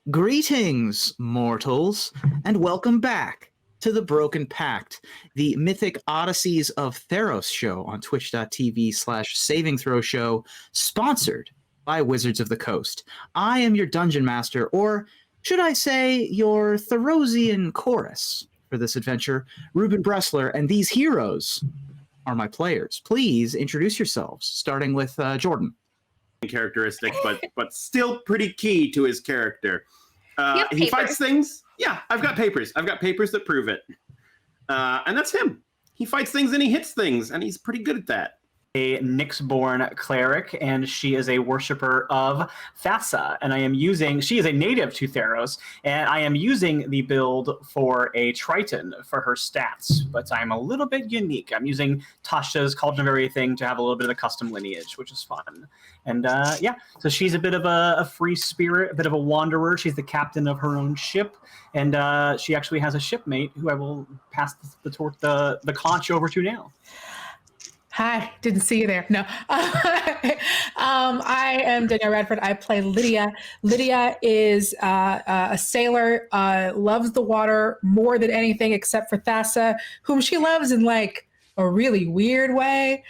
Greetings, mortals, and welcome back to the Broken Pact, the mythic Odysseys of Theros show on twitch.tv/Saving Throw Show, sponsored by Wizards of the Coast. I am your dungeon master, or should I say your Therosian chorus for this adventure, Ruben Bressler, and these heroes are my players. Please introduce yourselves, starting with Jordan. Characteristic, but still pretty key to his character. He fights things. Yeah, I've got papers. I've got papers that prove it. And that's him. He fights things and he hits things, and he's pretty good at that. A Nyx-born cleric, and she is a worshiper of Thassa, and she is a native to Theros, and I am using the build for a Triton for her stats, but I'm a little bit unique. I'm using Tasha's Cauldron of Everything to have a little bit of a custom lineage, which is fun. And yeah, so she's a bit of a free spirit, a bit of a wanderer. She's the captain of her own ship, and she actually has a shipmate who I will pass the conch over to now. Hi, didn't see you there. No. I am Danielle Radford. I play Lydia. Lydia is a sailor, loves the water more than anything except for Thassa, whom she loves in like a really weird way.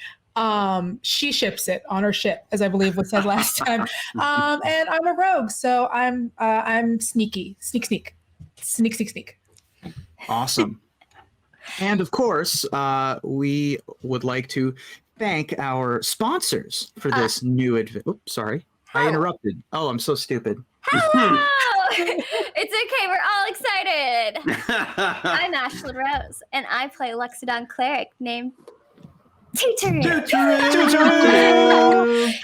She ships it on her ship, as I believe was said last time. And I'm a rogue, so I'm sneaky. Sneak. Awesome. And of course, we would like to thank our sponsors for this new adventure. Oops, sorry. I interrupted. Oh, I'm so stupid. Hello! It's okay. We're all excited. I'm Ashlyn Rose, and I play Luxodon Cleric named Tutoru.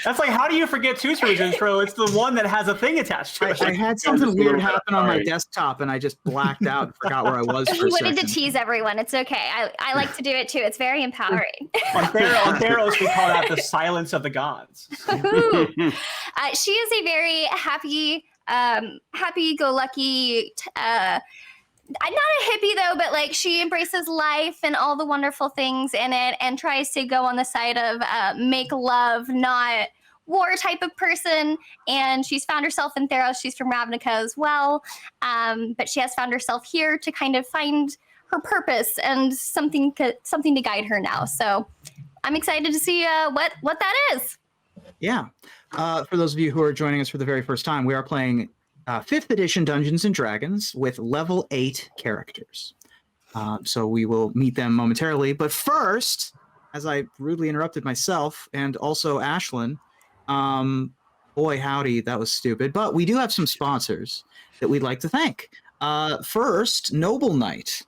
That's like, how do you forget Tutoru's intro? It's the one that has a thing attached to it. I had something weird happen on my desktop, and I just blacked out and forgot where I was for a second. He wanted to tease everyone. It's okay. I like to do it too. It's very empowering. On Theros, we call that the silence of the gods. She is a very happy-go-lucky. Not a hippie though, but like she embraces life and all the wonderful things in it, and tries to go on the side of make love, not war type of person. And she's found herself in Theros. She's from Ravnica as well, but she has found herself here to kind of find her purpose and something to guide her now. So I'm excited to see what that is. Yeah, for those of you who are joining us for the very first time, we are playing 5th edition Dungeons & Dragons with level 8 characters. So we will meet them momentarily. But first, as I rudely interrupted myself and also Ashlyn, boy howdy, that was stupid. But we do have some sponsors that we'd like to thank. First, Noble Knight.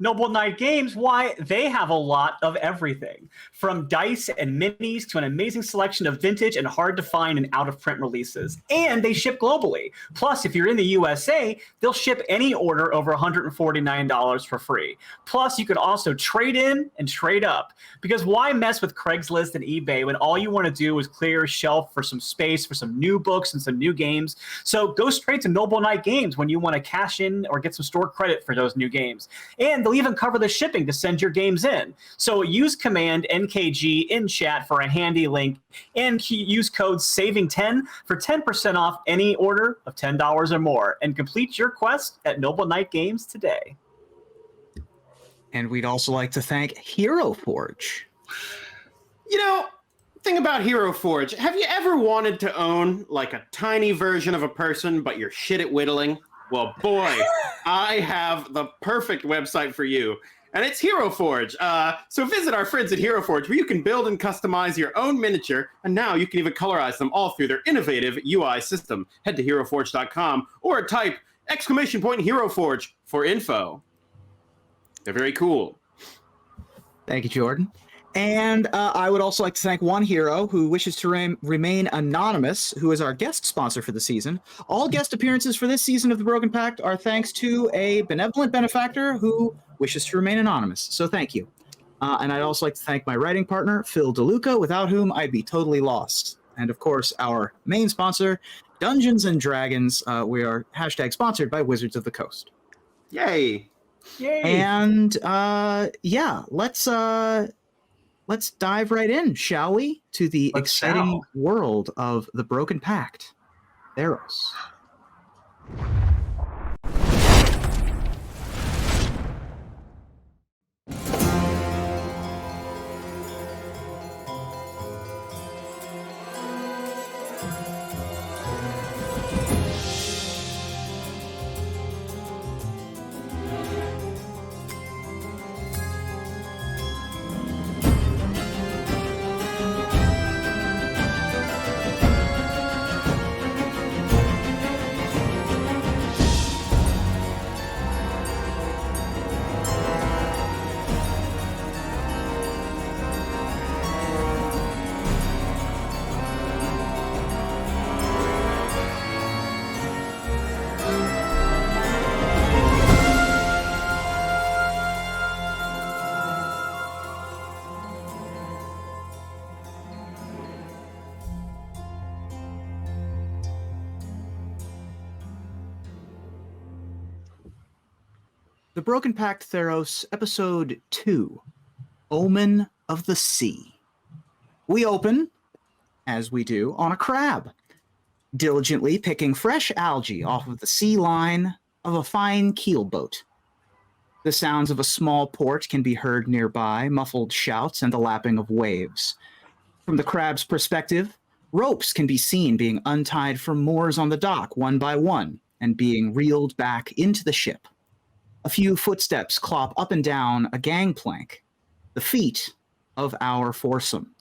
Noble Knight Games, why, they have a lot of everything. From dice and minis to an amazing selection of vintage and hard-to-find and out-of-print releases. And they ship globally. Plus, if you're in the USA, they'll ship any order over $149 for free. Plus, you could also trade in and trade up. Because why mess with Craigslist and eBay when all you want to do is clear your shelf for some space, for some new books and some new games? So go straight to Noble Knight Games when you want to cash in or get some store credit for those new games. And they'll even cover the shipping to send your games in. So use command NKG in chat for a handy link, and use code SAVING10 for 10% off any order of $10 or more, and complete your quest at Noble Knight Games today. And we'd also like to thank Hero Forge. You know, thing about Hero Forge, have you ever wanted to own like a tiny version of a person, but you're shit at whittling? Well, boy, I have the perfect website for you, and it's Hero Forge. So visit our friends at Hero Forge, where you can build and customize your own miniature, and now you can even colorize them all through their innovative UI system. Head to heroforge.com or type !Hero Forge for info. They're very cool. Thank you, Jordan. And I would also like to thank one hero who wishes to remain anonymous, who is our guest sponsor for the season. All guest appearances for this season of the Broken Pact are thanks to a benevolent benefactor who wishes to remain anonymous. So thank you. And I'd also like to thank my writing partner, Phil DeLuca, without whom I'd be totally lost. And of course, our main sponsor, Dungeons & Dragons. We are #sponsored by Wizards of the Coast. Yay! Yay! And yeah, let's dive right in, shall we, to the exciting world of the Broken Pact, Theros. The Broken Pact Theros, Episode 2, Omen of the Sea. We open, as we do, on a crab, diligently picking fresh algae off of the sea line of a fine keel boat. The sounds of a small port can be heard nearby, muffled shouts and the lapping of waves. From the crab's perspective, ropes can be seen being untied from moors on the dock one by one and being reeled back into the ship. A few footsteps clop up and down a gangplank, the feet of our foursome.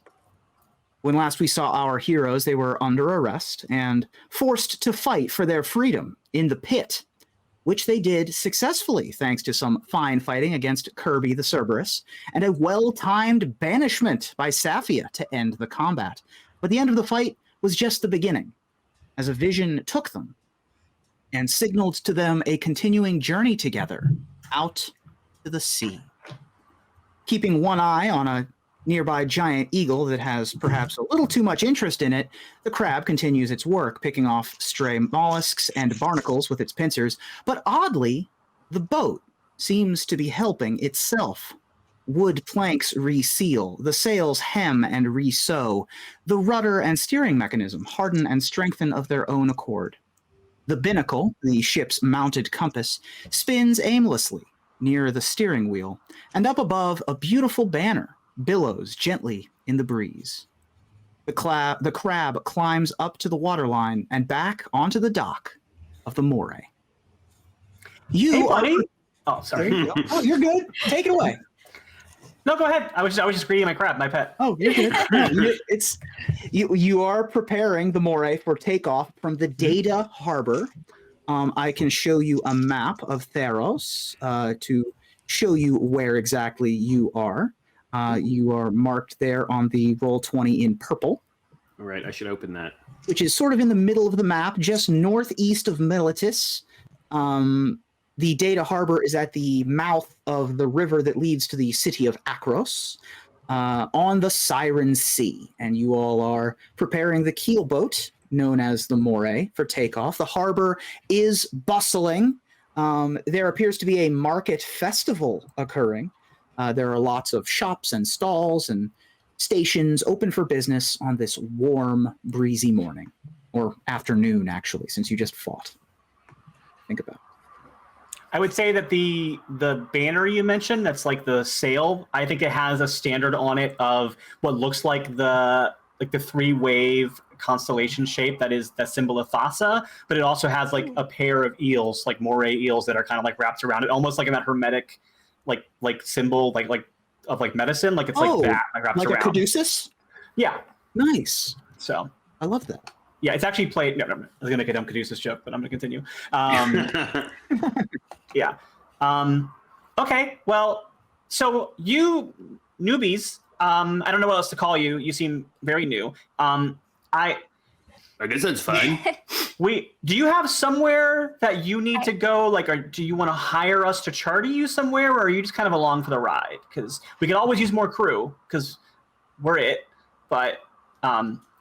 When last we saw our heroes, they were under arrest and forced to fight for their freedom in the pit, which they did successfully thanks to some fine fighting against Kirby the Cerberus and a well-timed banishment by Saphia to end the combat. But the end of the fight was just the beginning, as a vision took them and signaled to them a continuing journey together out to the sea. Keeping one eye on a nearby giant eagle that has perhaps a little too much interest in it, the crab continues its work, picking off stray mollusks and barnacles with its pincers, but oddly, the boat seems to be helping itself. Wood planks reseal, the sails hem and re-sew, the rudder and steering mechanism harden and strengthen of their own accord. The binnacle, the ship's mounted compass, spins aimlessly near the steering wheel, and up above a beautiful banner billows gently in the breeze. The crab climbs up to the waterline and back onto the dock of the moray. Hey, buddy. Oh, sorry. You oh, you're good. Take it away. No, go ahead. I was just greeting my crab, my pet. Oh, you're good. No, you are preparing the moray for takeoff from the Data Harbor. I can show you a map of Theros to show you where exactly you are. You are marked there on the Roll20 in purple. All right, I should open that. Which is sort of in the middle of the map, just northeast of Militis. The Data Harbor is at the mouth of the river that leads to the city of Akros on the Siren Sea. And you all are preparing the keel boat, known as the Moray, for takeoff. The harbor is bustling. There appears to be a market festival occurring. There are lots of shops and stalls and stations open for business on this warm, breezy morning. Or afternoon, actually, since you just fought. Think about it. I would say that the banner you mentioned, that's like the sail, I think it has a standard on it of what looks like the three-wave constellation shape that symbol of Thassa, but it also has like a pair of eels, like moray eels that are kind of like wrapped around it, almost like in that hermetic like symbol like of like medicine, like it's like that like wraps like around. A caduceus? Yeah. Nice. So I love that. Yeah, it's actually played. No, I was gonna make a dumb caduceus joke, but I'm gonna continue. Yeah. Okay. Well, so you newbies, I don't know what else to call you. You seem very new. I guess that's fine. Do you have somewhere that you need to go? Like, or do you want to hire us to charter you somewhere, or are you just kind of along for the ride? Because we could always use more crew, because we're it. But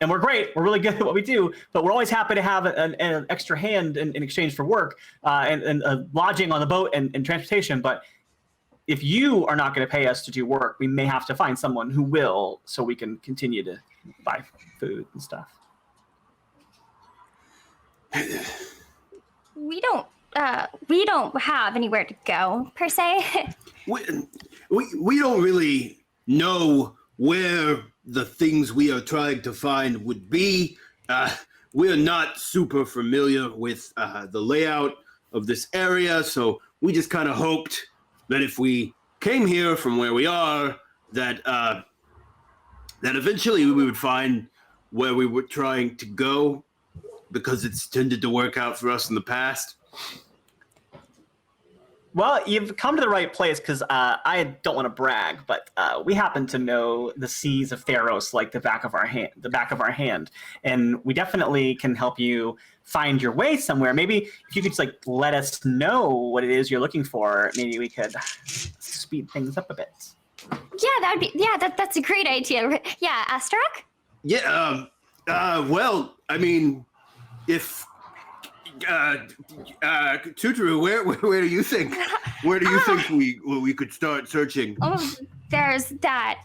and we're great. We're really good at what we do. But we're always happy to have an extra hand in exchange for work and lodging on the boat and transportation. But if you are not going to pay us to do work, we may have to find someone who will, so we can continue to buy food and stuff. We don't have anywhere to go per se. we don't really know where the things we are trying to find would be. We are not super familiar with the layout of this area, so we just kind of hoped that if we came here from where we are, that that eventually we would find where we were trying to go, because it's tended to work out for us in the past. Well, you've come to the right place, because I don't want to brag, but we happen to know the seas of Theros like the back of our hand, and we definitely can help you find your way somewhere. Maybe if you could just like let us know what it is you're looking for, maybe we could speed things up a bit. Yeah, that's a great idea. Yeah, Astaroth? Yeah. Well, I mean, if Tuturu, where do you think we could start searching? Oh, there's that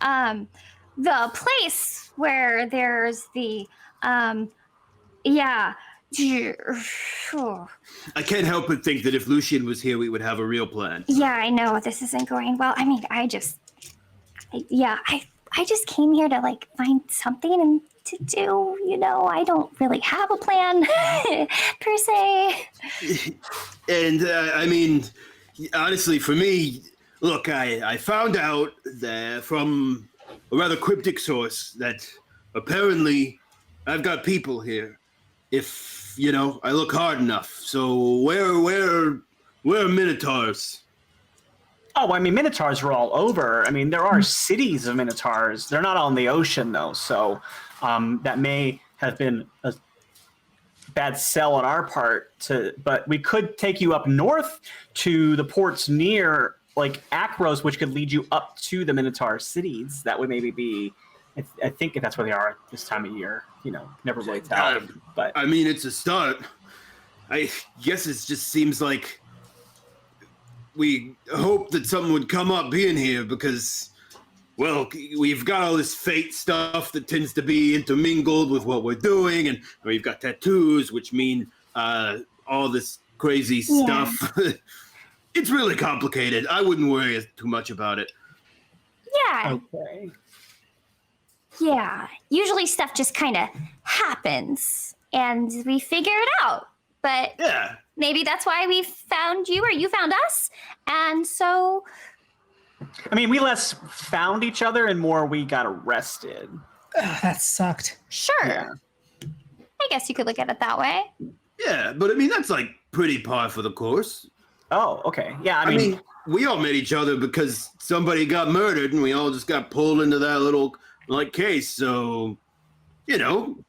the place where there's the yeah. I can't help but think that if Lucian was here, we would have a real plan. Yeah, I know this isn't going well. I mean, I just came here to like find something to do. You know, I don't really have a plan per se. And I mean, honestly, for me, look, I found out that from a rather cryptic source that apparently I've got people here. If I look hard enough. So where are Minotaurs? Oh, I mean, Minotaurs are all over. I mean, there are cities of Minotaurs. They're not on the ocean, though. So that may have been a bad sell on our part. But we could take you up north to the ports near, like, Akros, which could lead you up to the Minotaur cities. That would maybe be, I think that's where they are this time of year. Never really tell. But I mean, it's a start. I guess it just seems like we hope that something would come up being here because, well, we've got all this fate stuff that tends to be intermingled with what we're doing, and we've got tattoos, which mean all this crazy stuff. It's really complicated. I wouldn't worry too much about it. Yeah. okay. Yeah. Usually stuff just kind of happens and we figure it out. But Yeah. maybe that's why we found you or you found us. And so I mean, we less found each other and more we got arrested. Ugh, that sucked. sure. Yeah. I guess you could look at it that way. Yeah, but I mean, that's like pretty par for the course. Oh, okay. Yeah, I mean, we all met each other because somebody got murdered and we all just got pulled into that little case. So, you don't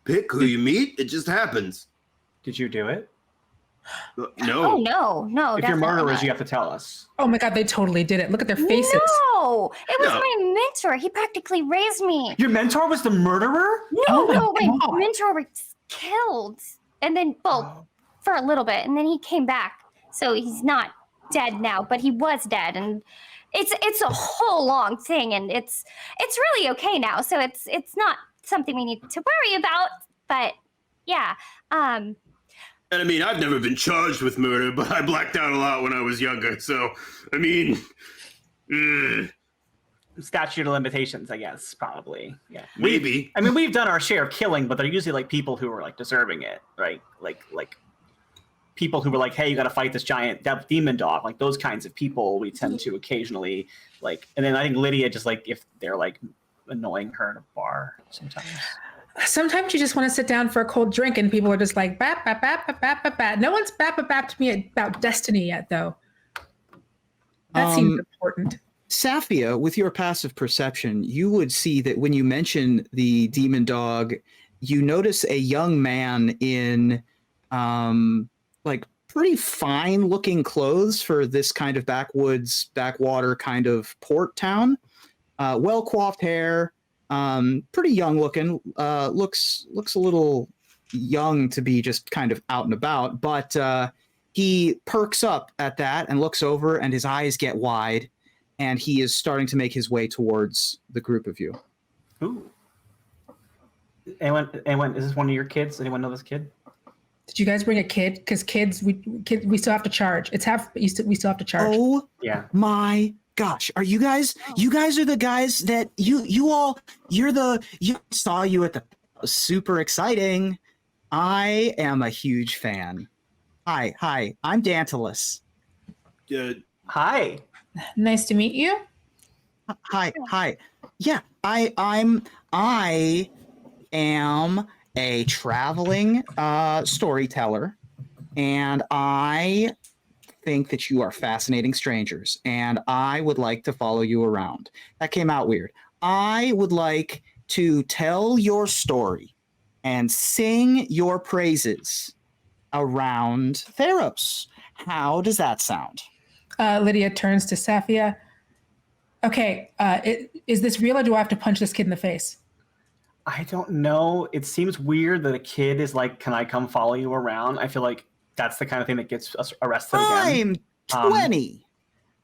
pick who you meet. It just happens. did you do it? Oh, No. no. If you're definitely murderers, not. you have to tell us. Oh my God, they totally did it. Look at their faces. No, it was No. my mentor. He practically raised me. Your mentor was the murderer? No, my God. mentor was killed. And then, for a little bit. And then he came back. So he's not dead now, but he was dead. And it's a whole long thing. And it's really okay now. So it's not something we need to worry about. But yeah. And I mean, I've never been charged with murder, but I blacked out a lot when I was younger. So, I mean, Statute of limitations, I guess, probably. Yeah. maybe. I mean, we've done our share of killing, but they're usually like people who are like deserving it, right? Like people who were like, hey, you got to fight this giant demon dog. Like those kinds of people we tend to occasionally like. And then I think Lydia just like if they're like annoying her at a bar sometimes. Sometimes you just want to sit down for a cold drink and people are just like, bap, bap, bap, bap, bap, bap, bap. No one's bap, bap, bap to me about destiny yet, though. That seems important. Safia, with your passive perception, you would see that when you mention the demon dog, you notice a young man in like pretty fine looking clothes for this kind of backwoods, backwater kind of port town. Well coiffed hair, pretty young looking, looks a little young to be just kind of out and about, but he perks up at that and looks over and his eyes get wide and he is starting to make his way towards the group of you. Ooh. Anyone, is this one of your kids? Anyone know this kid? Did you guys bring a kid? Because kids, we still have to charge. We still have to charge. Oh Yeah. my gosh, are you guys are the guys that you saw you at the super exciting. I am a huge fan. Hi, I'm Dantalus. Hi. Nice to meet you. Hi. Yeah, I am a traveling storyteller, and I think that you are fascinating strangers, and I would like to follow you around. That came out weird. I would like to tell your story and sing your praises around Theros. How does that sound? Lydia turns to Safia. Okay, is this real or do I have to punch this kid in the face? I don't know. It seems weird that a kid is like, "Can I come follow you around?" I feel like that's the kind of thing that gets us arrested again. I'm 20.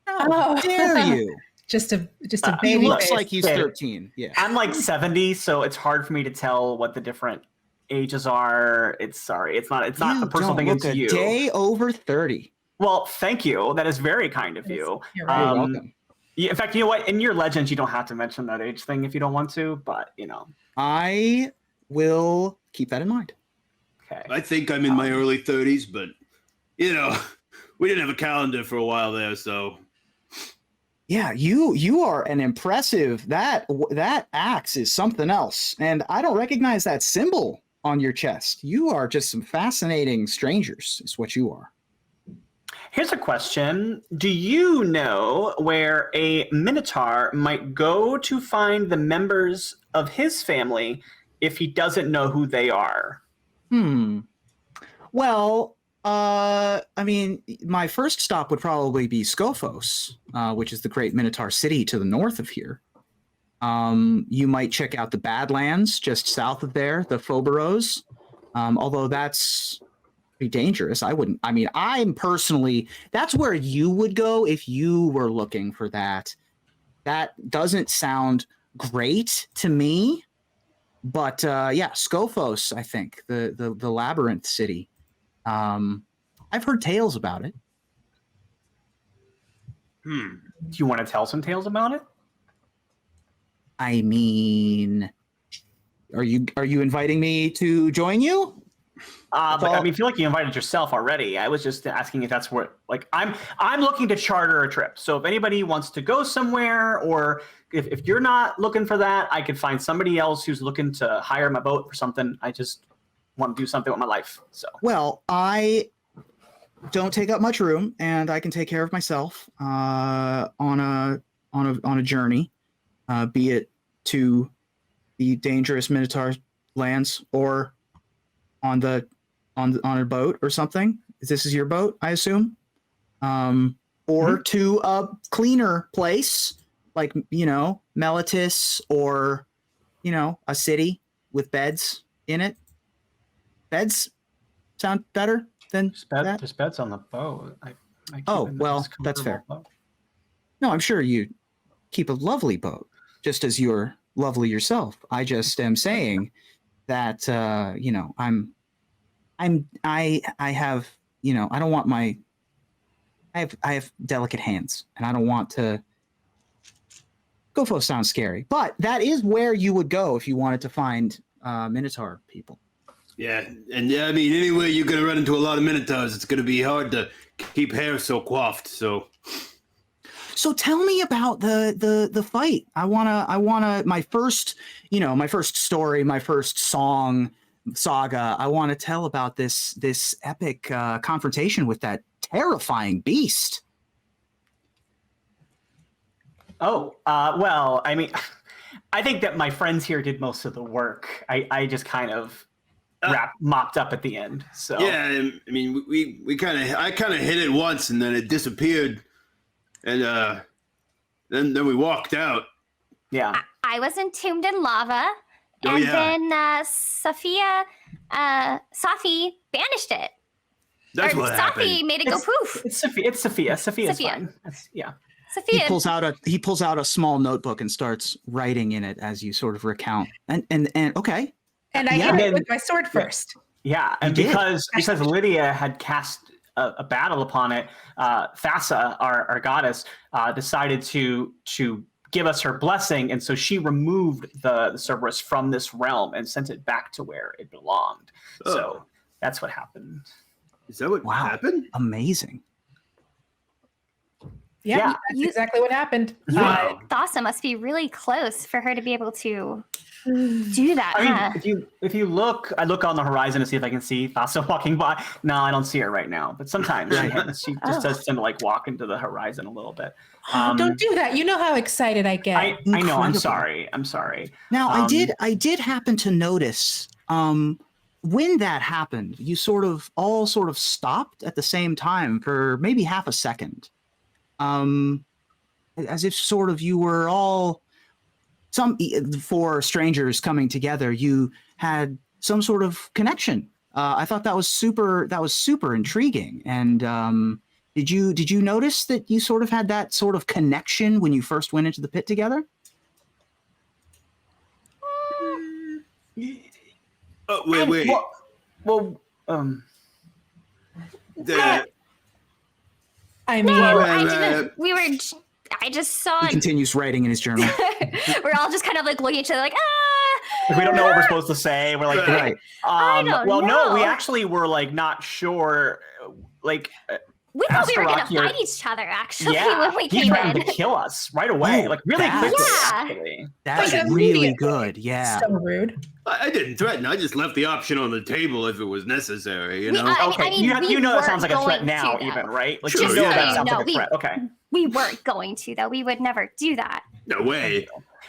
How Oh. dare you? Just a He baby looks face. like he's kid. 13. Yeah. I'm like 70, so it's hard for me to tell what the different ages are. It's not You a personal don't thing. look It's a you. day over 30. Well, thank you. That is very kind of you. You're right. You're welcome. Yeah, in fact, you know what? In your legends, you don't have to mention that age thing if you don't want to, but I will keep that in mind. okay. I think I'm in my early 30s, but we didn't have a calendar for a while there, so Yeah, you are an impressive. That axe is something else, and I don't recognize that symbol on your chest. You are just some fascinating strangers, is what you are. Here's a question. Do you know where a Minotaur might go to find the members of his family if he doesn't know who they are? Well, I mean, my first stop would probably be Scophos, which is the great Minotaur city to the north of here. You might check out the Badlands just south of there, the Phoberos, although that's pretty dangerous. That's where you would go if you were looking for that. That doesn't sound great to me, but yeah, Scophos, I think, the labyrinth city. I've heard tales about it. Do you want to tell some tales about it? I mean, are you inviting me to join you? But I mean, I feel like you invited yourself already. I was just asking if that's where, like, I'm looking to charter a trip. So if anybody wants to go somewhere, or if you're not looking for that, I could find somebody else who's looking to hire my boat for something. I just want to do something with my life. So Well, I don't take up much room, and I can take care of myself on a journey, be it to the dangerous Minotaur lands or on a boat or something. This is your boat, I assume, or to a cleaner place like Melitus, or a city with beds in it. Beds sound better than that. there's beds on the boat. I keep Oh, a nice, well, that's fair. comfortable boat. No, I'm sure you keep a lovely boat, just as you're lovely yourself. I just am saying that I have I don't want I have delicate hands, and I don't want to. Gofo sounds scary, but that is where you would go if you wanted to find Minotaur people. yeah. And I mean, anyway, you're gonna run into a lot of Minotaurs. It's gonna be hard to keep hair so coiffed. So tell me about the fight. I wanna my first story, my first saga. I want to tell about this epic confrontation with that terrifying beast. Oh, well, I mean, I think that my friends here did most of the work. I just kind of mopped up at the end. So Yeah, I mean, I kind of hit it once, and then it disappeared, and then we walked out. yeah. I was entombed in lava, Oh, and yeah. then Safi banished it. That's or what Safi happened. made it go poof. It's Sophia. It's Sophia. Sophia's Sophia. fine. Yeah. He Sophia, pulls out a small notebook and starts writing in it as you sort of recount. And okay. And I Yeah. hit it And with my sword first. Yeah, and You did. because Lydia had cast a battle upon it, Thassa, our goddess, decided to give us her blessing, and so she removed the Cerberus from this realm and sent it back to where it belonged. Oh. So that's what happened. Is that what Wow. happened? Amazing. Yeah, Yeah. that's exactly what happened. Wow. Thassa must be really close for her to be able to do that. I huh? mean, if you look, I look on the horizon to see if I can see Thassa walking by. No, I don't see her right now, but sometimes she just does tend to like walk into the horizon a little bit. Don't do that. You know how excited I get. I know. I'm Incredible. sorry. I'm sorry. Now I did happen to notice when that happened, you sort of stopped at the same time for maybe half a second. As if sort of you were all for strangers coming together, you had some sort of connection. I thought that was super intriguing. And did you notice that you sort of had that sort of connection when you first went into the pit together? Oh, wait. Well, I mean, No, I didn't. I just saw. He continues writing in his journal. We're all just kind of like looking at each other, like, we don't know what we're supposed to say. We're like, Right. I don't well, know. no, we actually were like not sure. Like, We thought we were gonna Astaroth here- fight each other actually yeah, when we he came threatened in. to kill us right away, Oh, like really that's- quickly. Yeah. Actually. That's Like, really immediately. good. Yeah. so rude. I didn't threaten. I just left the option on the table if it was necessary. You We- know. Okay, I mean, you we know that weren't sounds like a threat going now, to, even though. right? Like Sure, you know yeah. that sounds No, like a threat. Okay, We weren't going to though. We would never do that. No way.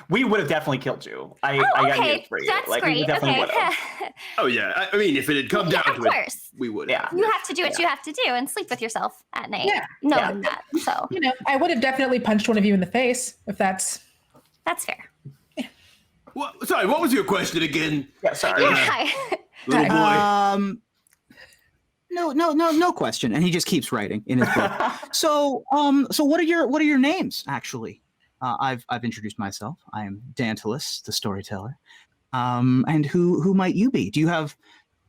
we would have dedefinitely killed you. I got Okay, news for you. that's Like we great. definitely would Okay. have. Oh yeah. I mean, if it had come Yeah, down of to it, course. we would. Yeah. You have to do what you have to do and sleep with yourself at night. Yeah. Knowing that. So You know, I would have definitely punched one of you in the face if that's. that's fair. Sorry. What was your question again, Yeah, sorry. Yeah. little boy? No question. And he just keeps writing in his book. So what are your names actually? I've introduced myself. I am Dantalus, the storyteller. And who might you be? Do you have?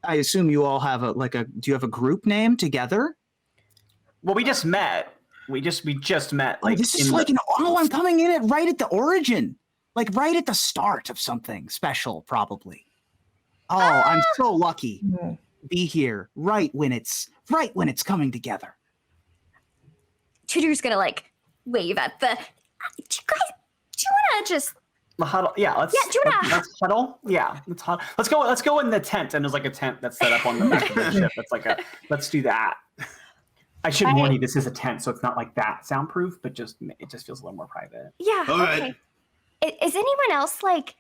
I assume you all have do you have a group name together? Well, we just met. We just met. Like This is in like I'm coming in right at the origin, like right at the start of something special, probably. Oh, I'm so lucky to be here right when it's coming together. Tutor's gonna like wave at the. Do you want to just? the huddle. Yeah, let's. Yeah, do you wanna- let's huddle. Yeah, let's huddle. Let's go in the tent, and there's like a tent that's set up on the back of the ship. It's like a. Let's do that. I should warn you, this is a tent, so it's not like that soundproof, but it just feels a little more private. Yeah. All okay. right. Is anyone else like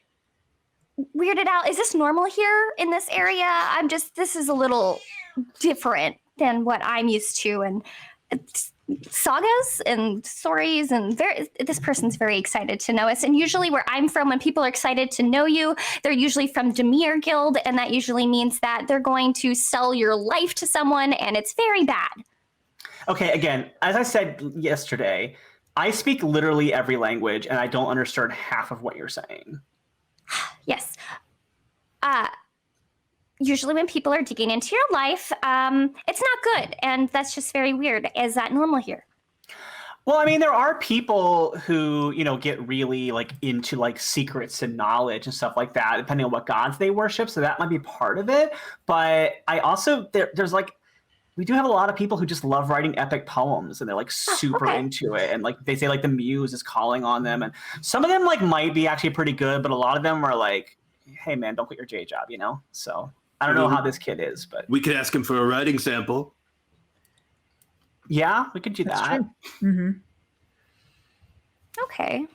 weirded out? Is this normal here in this area? This is a little different than what I'm used to, and it's sagas and stories, and this person's very excited to know us. And usually where I'm from, when people are excited to know you, they're usually from Demir Guild, and that usually means that they're going to sell your life to someone, and it's very bad. Okay, again, as I said yesterday, I speak literally every language, and I don't understand half of what you're saying. Yes. Usually when people are digging into your life, it's not good, and that's just very weird. Is that normal here? Well, I mean, there are people who, get really like into like secrets and knowledge and stuff like that, depending on what gods they worship. So that might be part of it. But I also there's like, we do have a lot of people who just love writing epic poems, and they're like super into it. And like they say like the muse is calling on them, and some of them like might be actually pretty good, but a lot of them are like, hey man, don't quit your day job, So I don't know how this kid is, but We could ask him for a writing sample. yeah, we could do That's that. true. Mm-hmm. Okay.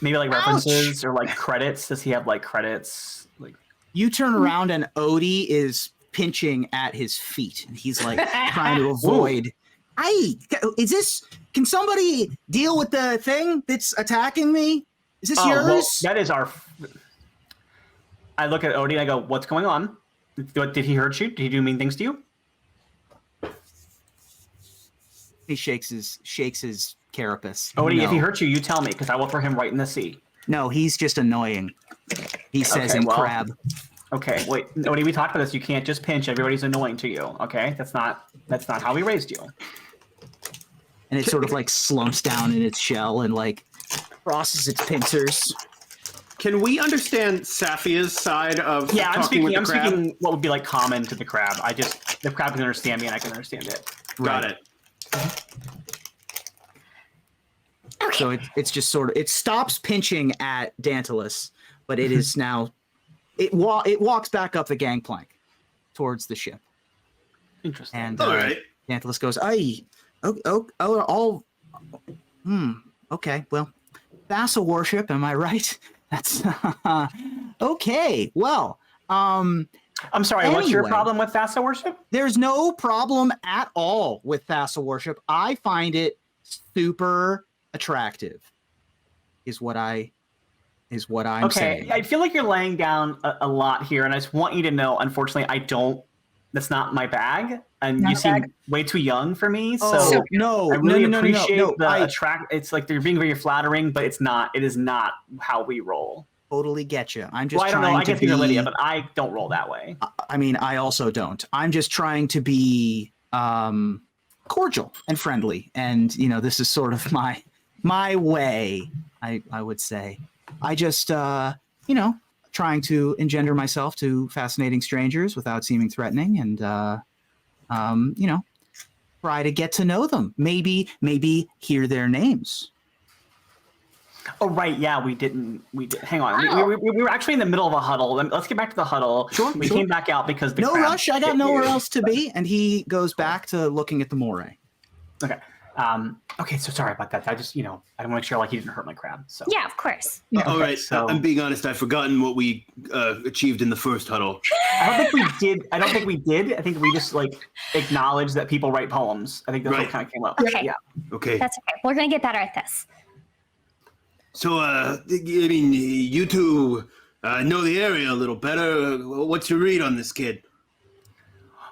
Maybe like Ouch. references or like credits. Does he have like credits? Like You turn around and Odie is pinching at his feet, and he's like trying to avoid. Can somebody deal with the thing that's attacking me? Is this yours? Well, that is our. I look at Odie and I go, "What's going on? Did he hurt you? Did he do mean things to you?" He shakes his carapace. Odie, No. if he hurt you, you tell me, because I will throw him right in the sea. No, he's just annoying. He says Okay, in well- crab. Okay, wait, Odie, we talked about this. You can't just pinch. Everybody's annoying to you. Okay, that's not how we raised you. And it sort of like slumps down in its shell and like crosses its pincers. Can we understand Safia's side of Yeah, I'm talking with speaking. the I'm crab? speaking what would be like common to the crab. The crab can understand me, and I can understand it. Got it. Okay. So it's just sort of, it stops pinching at Dantalus, but it is now, it walks back up the gangplank towards the ship. Interesting. And All right. Dantalus goes, okay, well, vassal worship, am I right? That's, okay, well, I'm sorry. What's your anyway. problem with vassal worship? there's no problem at all with vassal worship. I find it super attractive, is what I is what I'm saying. I feel like you're laying down a lot here, and I just want you to know, unfortunately, that's not my bag, and you seem way too young for me. So no, I really no, appreciate no, it's like you're being very flattering, but it is not how we roll. Totally get you. I'm just I don't trying know. I to guess be you're Lydia, but I don't roll that way. I mean, I also don't. I'm just trying to be cordial and friendly, and this is sort of my way. I would say. I just trying to engender myself to fascinating strangers without seeming threatening, and try to get to know them. Maybe hear their names. Oh right, yeah, we did. Hang on, we were actually in the middle of a huddle. Let's get back to the huddle. Sure. We came back out because the no rush. I got nowhere else to be, and he goes back to looking at the moray. Okay. Okay. So sorry about that. I just I want to make sure like he didn't hurt my crab. So Yeah, of course. Yeah. All right. so- I'm being honest. I've forgotten what we achieved in the first huddle. I don't think we did. I think we just like acknowledged that people write poems. I think that's what kind of came up. Okay. Yeah. Okay. That's okay. We're gonna get better at this. So, I mean, you two know the area a little better. What's your read on this kid?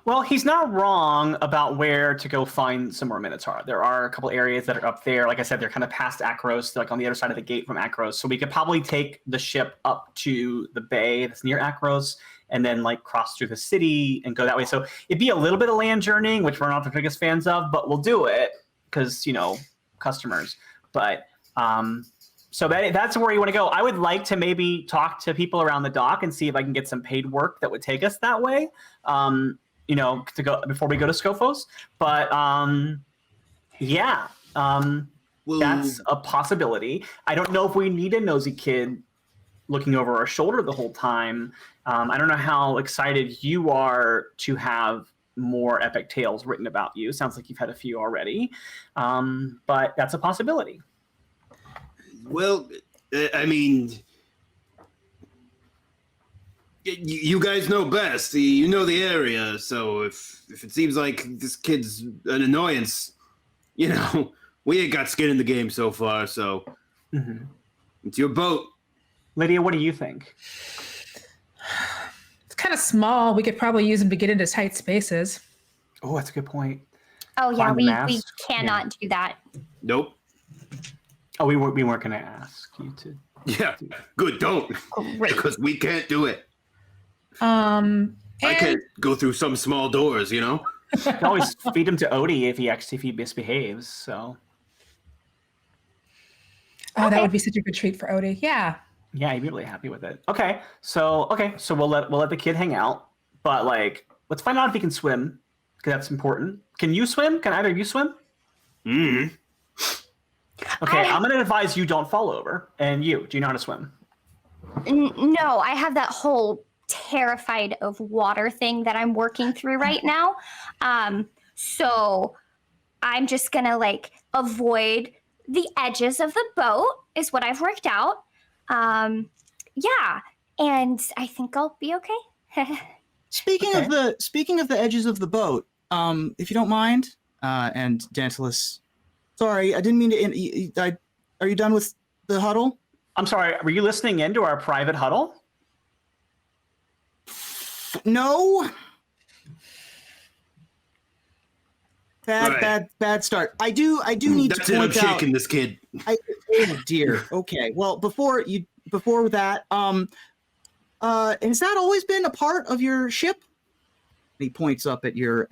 Well, he's not wrong about where to go find some more Minotaur. There are a couple areas that are up there. Like I said, they're kind of past Akros, like on the other side of the gate from Akros. So we could probably take the ship up to the bay that's near Akros and then like cross through the city and go that way. So it'd be a little bit of land journeying, which we're not the biggest fans of, but we'll do it because, customers. But so that's where you want to go. I would like to maybe talk to people around the dock and see if I can get some paid work that would take us that way. To go before we go to Scophos. But that's a possibility. I don't know if we need a nosy kid looking over our shoulder the whole time. I don't know how excited you are to have more epic tales written about you. Sounds like you've had a few already, but that's a possibility. Well, I mean, you guys know best. You know the area. So if it seems like this kid's an annoyance, we ain't got skin in the game so far. So it's your boat. Lydia, what do you think? It's kind of small. We could probably use him to get into tight spaces. Oh, that's a good point. Oh yeah, Find we masks? cannot do that. Nope. Oh, we weren't going to ask you to. Yeah. Good. Don't. Great. Because we can't do it. And I can't go through some small doors. You can always feed him to Odie if he misbehaves. So. Oh, that would be such a good treat for Odie. Yeah. Yeah, he'd be really happy with it. Okay, so we'll let the kid hang out, but let's find out if he can swim, because that's important. Can you swim? Can either of you swim? Mm-hmm. Okay, I'm going to advise you don't fall over. And do you know how to swim? No, I have that whole terrified of water thing that I'm working through right now. So I'm just gonna avoid the edges of the boat is what I've worked out. Yeah, and I think I'll be okay. Speaking of the edges of the boat, if you don't mind, and Dantalus, sorry, I didn't mean to. Are you done with the huddle? I'm sorry. Were you listening in to our private huddle? No. Right. Bad start. I do need That's to it. I'm point out. shaking this kid. Oh dear. Okay. Well, before that, has that always been a part of your ship? He points up at your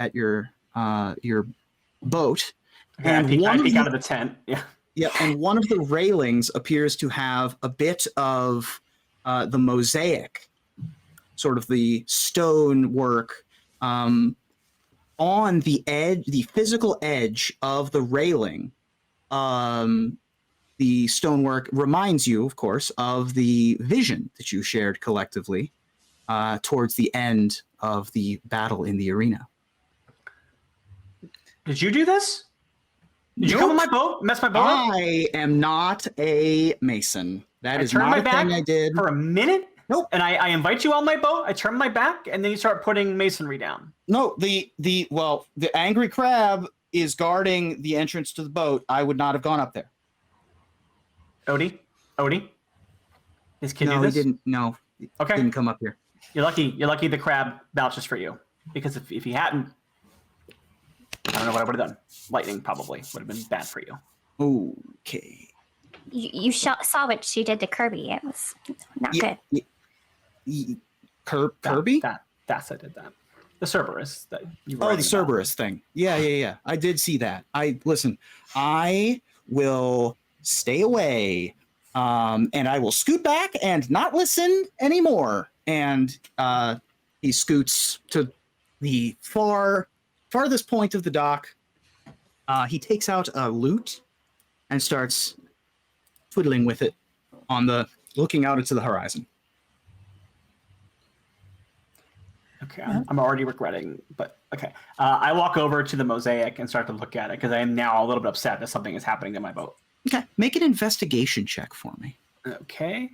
boat, Okay, and I peek out of the tent. Yeah. Yeah, and one of the railings appears to have a bit of the mosaic, sort of the stone work on the edge, the physical edge of the railing. The stonework reminds you, of course, of the vision that you shared collectively towards the end of the battle in the arena. Did you do this? Did you come on my boat? Mess my boat up? I am not a mason. That is not a thing I did. For a minute? Nope. And I invite you on my boat, I turn my back, and then you start putting masonry down. No, the angry crab is guarding the entrance to the boat. I would not have gone up there. Odie? His kid No, do he this? didn't. No, he Okay. didn't come up here. You're lucky the crab vouches for you. Because if he hadn't, I don't know what I would have done. Lightning probably would have been bad for you. Okay. You saw what she did to Kirby. It was not good. Kirby? Thassa did that. The Cerberus that you were Oh, the writing about. Cerberus thing. Yeah. I did see that. I will stay away, and I will scoot back and not listen anymore. And he scoots to the farthest point of the dock. He takes out a lute and starts twiddling with it looking out into the horizon. Okay, I'm already regretting, but okay. I walk over to the mosaic and start to look at it because I am now a little bit upset that something is happening to my boat. Okay, make an investigation check for me. Okay.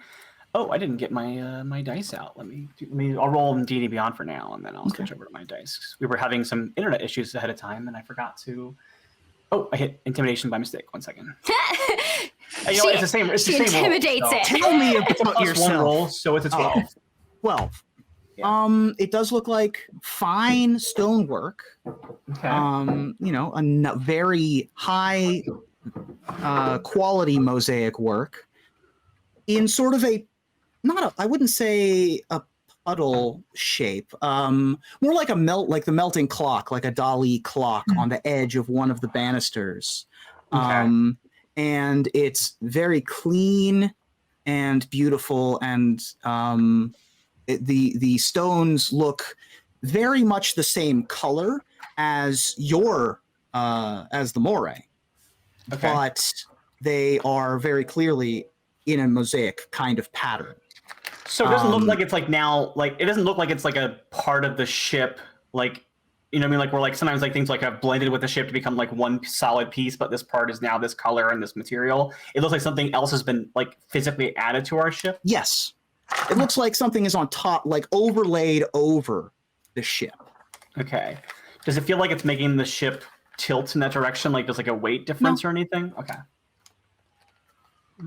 Oh, I didn't get my dice out. I'll roll in D&D Beyond for now, and then I'll switch over to my dice. We were having some internet issues ahead of time, and I forgot to. Oh, I hit intimidation by mistake. 1 second. It's the same. It's the She same intimidates roll, so. it. Tell me about Plus yourself. one roll, so it's a 12. 12. Yeah. It does look like fine stonework. Okay. A very high quality mosaic work in sort of I wouldn't say a puddle shape, more like the melting clock, like a Dali clock on the edge of one of the banisters. Okay. And it's very clean and beautiful, and the stones look very much the same color as the moray, but they are very clearly in a mosaic kind of pattern. So it doesn't look like it's like now, like it doesn't look like it's like a part of the ship, like, you know what I mean? Like where like sometimes like things like have blended with the ship to become like one solid piece, but this part is now this color and this material. It looks like something else has been like physically added to our ship. Yes. It looks like something is on top, like overlaid over the ship. Okay. Does it feel like it's making the ship tilt in that direction? Like there's like a weight difference or anything? Okay.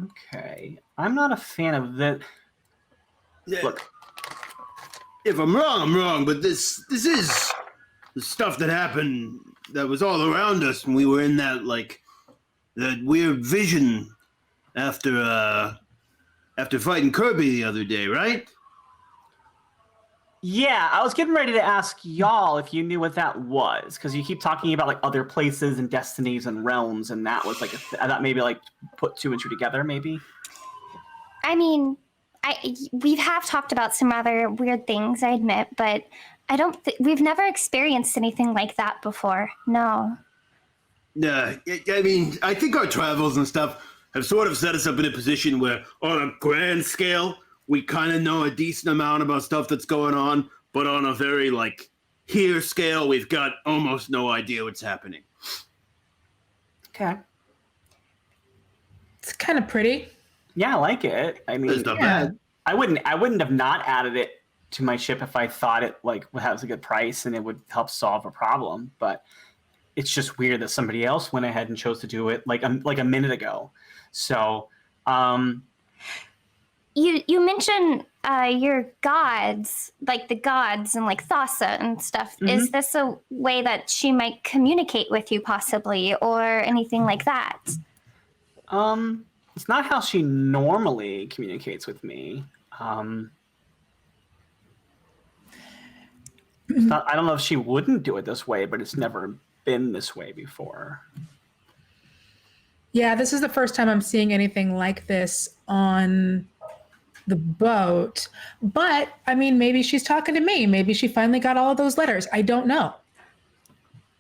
Okay. I'm not a fan of that. Yeah, Look. if I'm wrong, I'm wrong. But this is the stuff that happened that was all around us when we were in that weird vision after fighting Kirby the other day, right? Yeah, I was getting ready to ask y'all if you knew what that was, because you keep talking about like other places and destinies and realms, and that was like I thought maybe like put 2 and 2 together, maybe. I mean, we have talked about some rather weird things, I admit, but we've never experienced anything like that before. No. I mean, I think our travels and stuff have sort of set us up in a position where, on a grand scale, we kind of know a decent amount about stuff that's going on, but on a very, here scale, we've got almost no idea what's happening. Okay. It's kind of pretty. Yeah, I like it. I mean, It's not bad. I wouldn't have not added it to my ship if I thought it was a good price and it would help solve a problem. But it's just weird that somebody else went ahead and chose to do it like a minute ago. So, You mentioned your gods, like the gods and like Thassa and stuff. Mm-hmm. Is this a way that she might communicate with you possibly or anything like that? It's not how she normally communicates with me. I don't know if she wouldn't do it this way, but it's never been this way before. Yeah, this is the first time I'm seeing anything like this on the boat. But I mean, maybe she's talking to me. Maybe she finally got all of those letters. I don't know.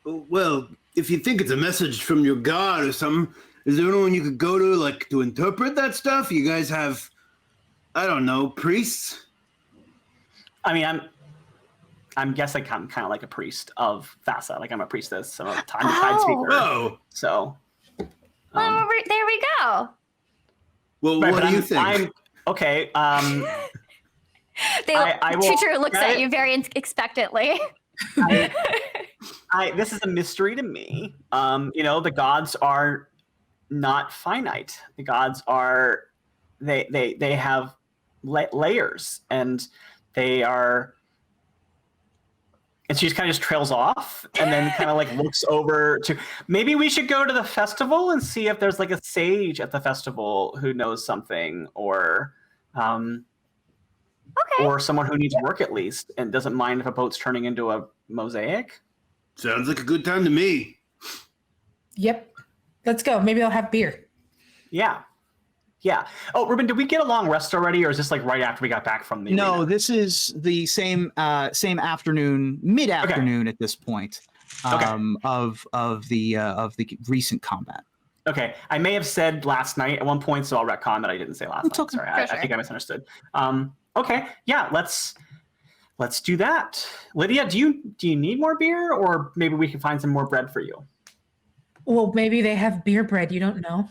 Well, if you think it's a message from your god or something, is there anyone you could go to, to interpret that stuff? You guys have, I don't know, priests? I mean, I'm guessing I'm kind of like a priest of Thassa. Like I'm a priestess. I'm a tide speaker. Oh. So. Well, there we go. Well, Right, what do you think? Okay. Teacher looks at you very expectantly. This is a mystery to me. The gods are not finite. The gods are they have layers, and they are. And she just kind of just trails off, and then kind of like looks over to. Maybe we should go to the festival and see if there's like a sage at the festival who knows something, or or someone who needs work at least and doesn't mind if a boat's turning into a mosaic. Sounds like a good time to me. Yep. Let's go. Maybe I'll have beer. Yeah. Yeah. Oh, Ruben, did we get a long rest already, or is this like right after we got back from the No, arena? this is the same afternoon, mid-afternoon at this point of the recent combat. Okay. I may have said last night at one point, so I'll retcon that I didn't say last night. okay. Sorry, I think I misunderstood. Okay. Yeah, let's do that. Lydia, do you need more beer, or maybe we can find some more bread for you? Well, maybe they have beer bread. You don't know.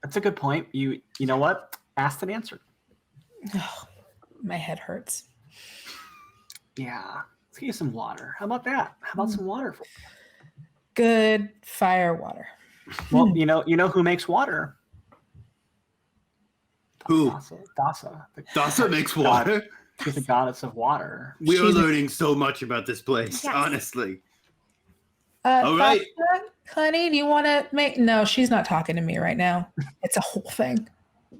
That's a good point. You know what? Asked and answered. Oh, my head hurts. Yeah. Let's get you some water. How about that? How about some water for you? Good fire water. Well, you know who makes water? Who? Dasa. Dasa makes water. She's the goddess of water. We are learning so much about this place, Yes. honestly. All right. Fasha, honey, do you want to make? No, she's not talking to me right now. It's a whole thing.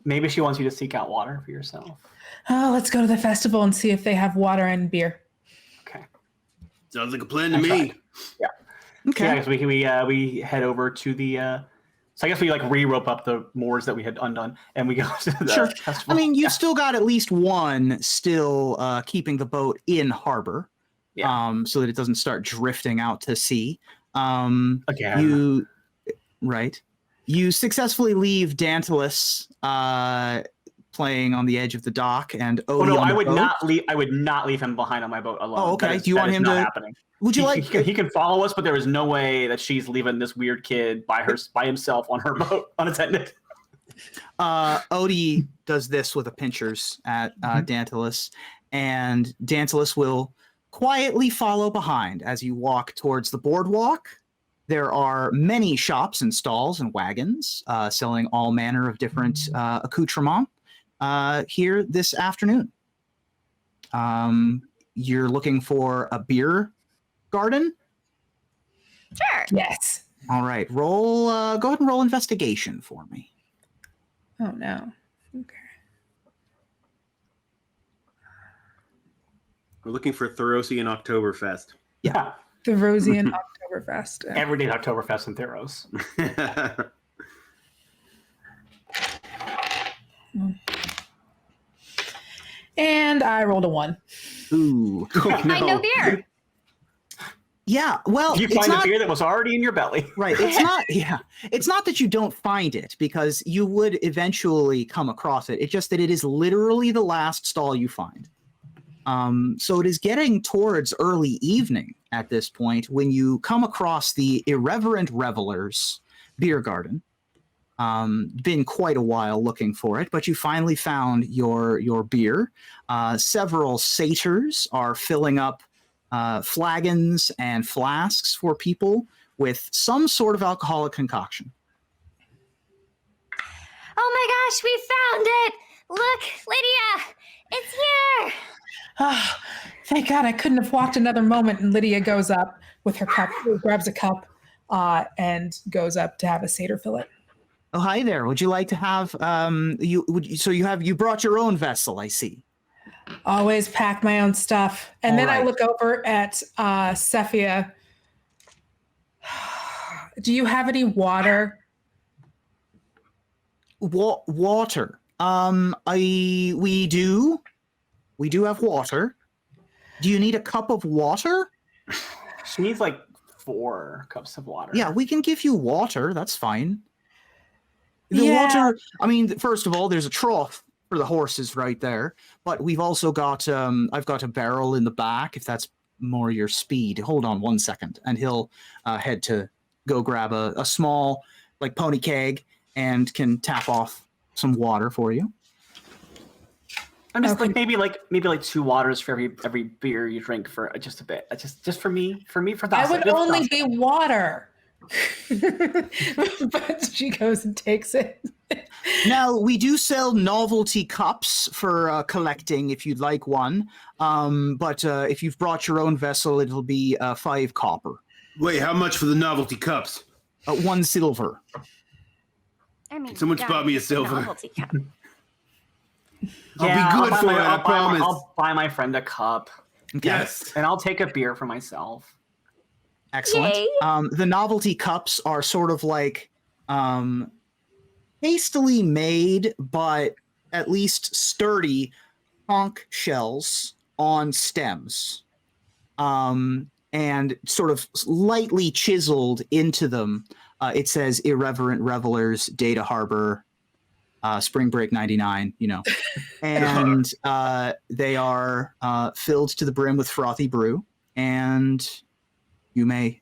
Maybe she wants you to seek out water for yourself. Oh, let's go to the festival and see if they have water and beer. Okay. Sounds like a plan to I'm me. trying. Yeah. Okay. Yeah, because we head over to the. So I guess we like re-rope up the moors that we had undone, and we go to the Sure. festival. I mean, you've still got at least one still keeping the boat in harbor, so that it doesn't start drifting out to sea. Again. You successfully leave Dantalus playing on the edge of the dock, and Oh no, on I the would boat. not leave. I would not leave him behind on my boat alone. Oh, okay. That is- Do you that want is him not to- happening. Would you like? He can follow us, but there is no way that she's leaving this weird kid by himself on her boat unattended. Odie does this with a pinchers at Dantalus, and Dantalus will quietly follow behind as you walk towards the boardwalk. There are many shops and stalls and wagons selling all manner of different accoutrements here this afternoon. You're looking for a beer garden? Sure. Yes. All right, roll. Go ahead and roll investigation for me. Oh no. Okay. We're looking for Therosian Oktoberfest. Yeah. The Rosian Oktoberfest. Every day Oktoberfest in Theros. And I rolled a 1. Ooh. Find no beer. Yeah. Well, You it's find not a beer that was already in your belly. right. It's not. Yeah. It's not that you don't find it, because you would eventually come across it. It's just that it is literally the last stall you find. So it is getting towards early evening at this point when you come across the Irreverent Revelers beer garden. Been quite a while looking for it, but you finally found your beer. Several satyrs are filling up flagons and flasks for people with some sort of alcoholic concoction. Oh my gosh, we found it! Look, Lydia, it's here! Oh, thank God I couldn't have walked another moment. And Lydia goes up with her cup, grabs a cup, and goes up to have a satyr fill it. Oh, hi there. Would you like to have you brought your own vessel, I see. Always pack my own stuff. And All then I right. look over at Cephia. Do you have any water? Water. We do have water. Do you need a cup of water? She needs like 4 cups of water. Yeah, we can give you water. That's fine. The Yeah. water, I mean, first of all, there's a trough for the horses right there, but we've also got, I've got a barrel in the back, if that's more your speed. Hold on 1 second, and he'll head to go grab a small, like, pony keg and can tap off some water for you. I'm just Okay. like maybe 2 waters for every beer you drink for just a bit. Just for me for I Dasa. would Just only Dasa. be water. But she goes and takes it. Now, we do sell novelty cups for collecting if you'd like one. But if you've brought your own vessel, it'll be 5 copper. Wait, how much for the novelty cups? 1 silver. I mean, Someone's yeah, bought me a it's silver. novelty cup. I'll be good buy for it, I I'll promise. I'll buy my friend a cup, Okay. Yes. and I'll take a beer for myself. Excellent. Yay. The novelty cups are sort of like hastily made, but at least sturdy conch shells on stems. And sort of lightly chiseled into them, it says Irreverent Revelers, Data Harbor, Spring Break 99, And they are filled to the brim with frothy brew, and you may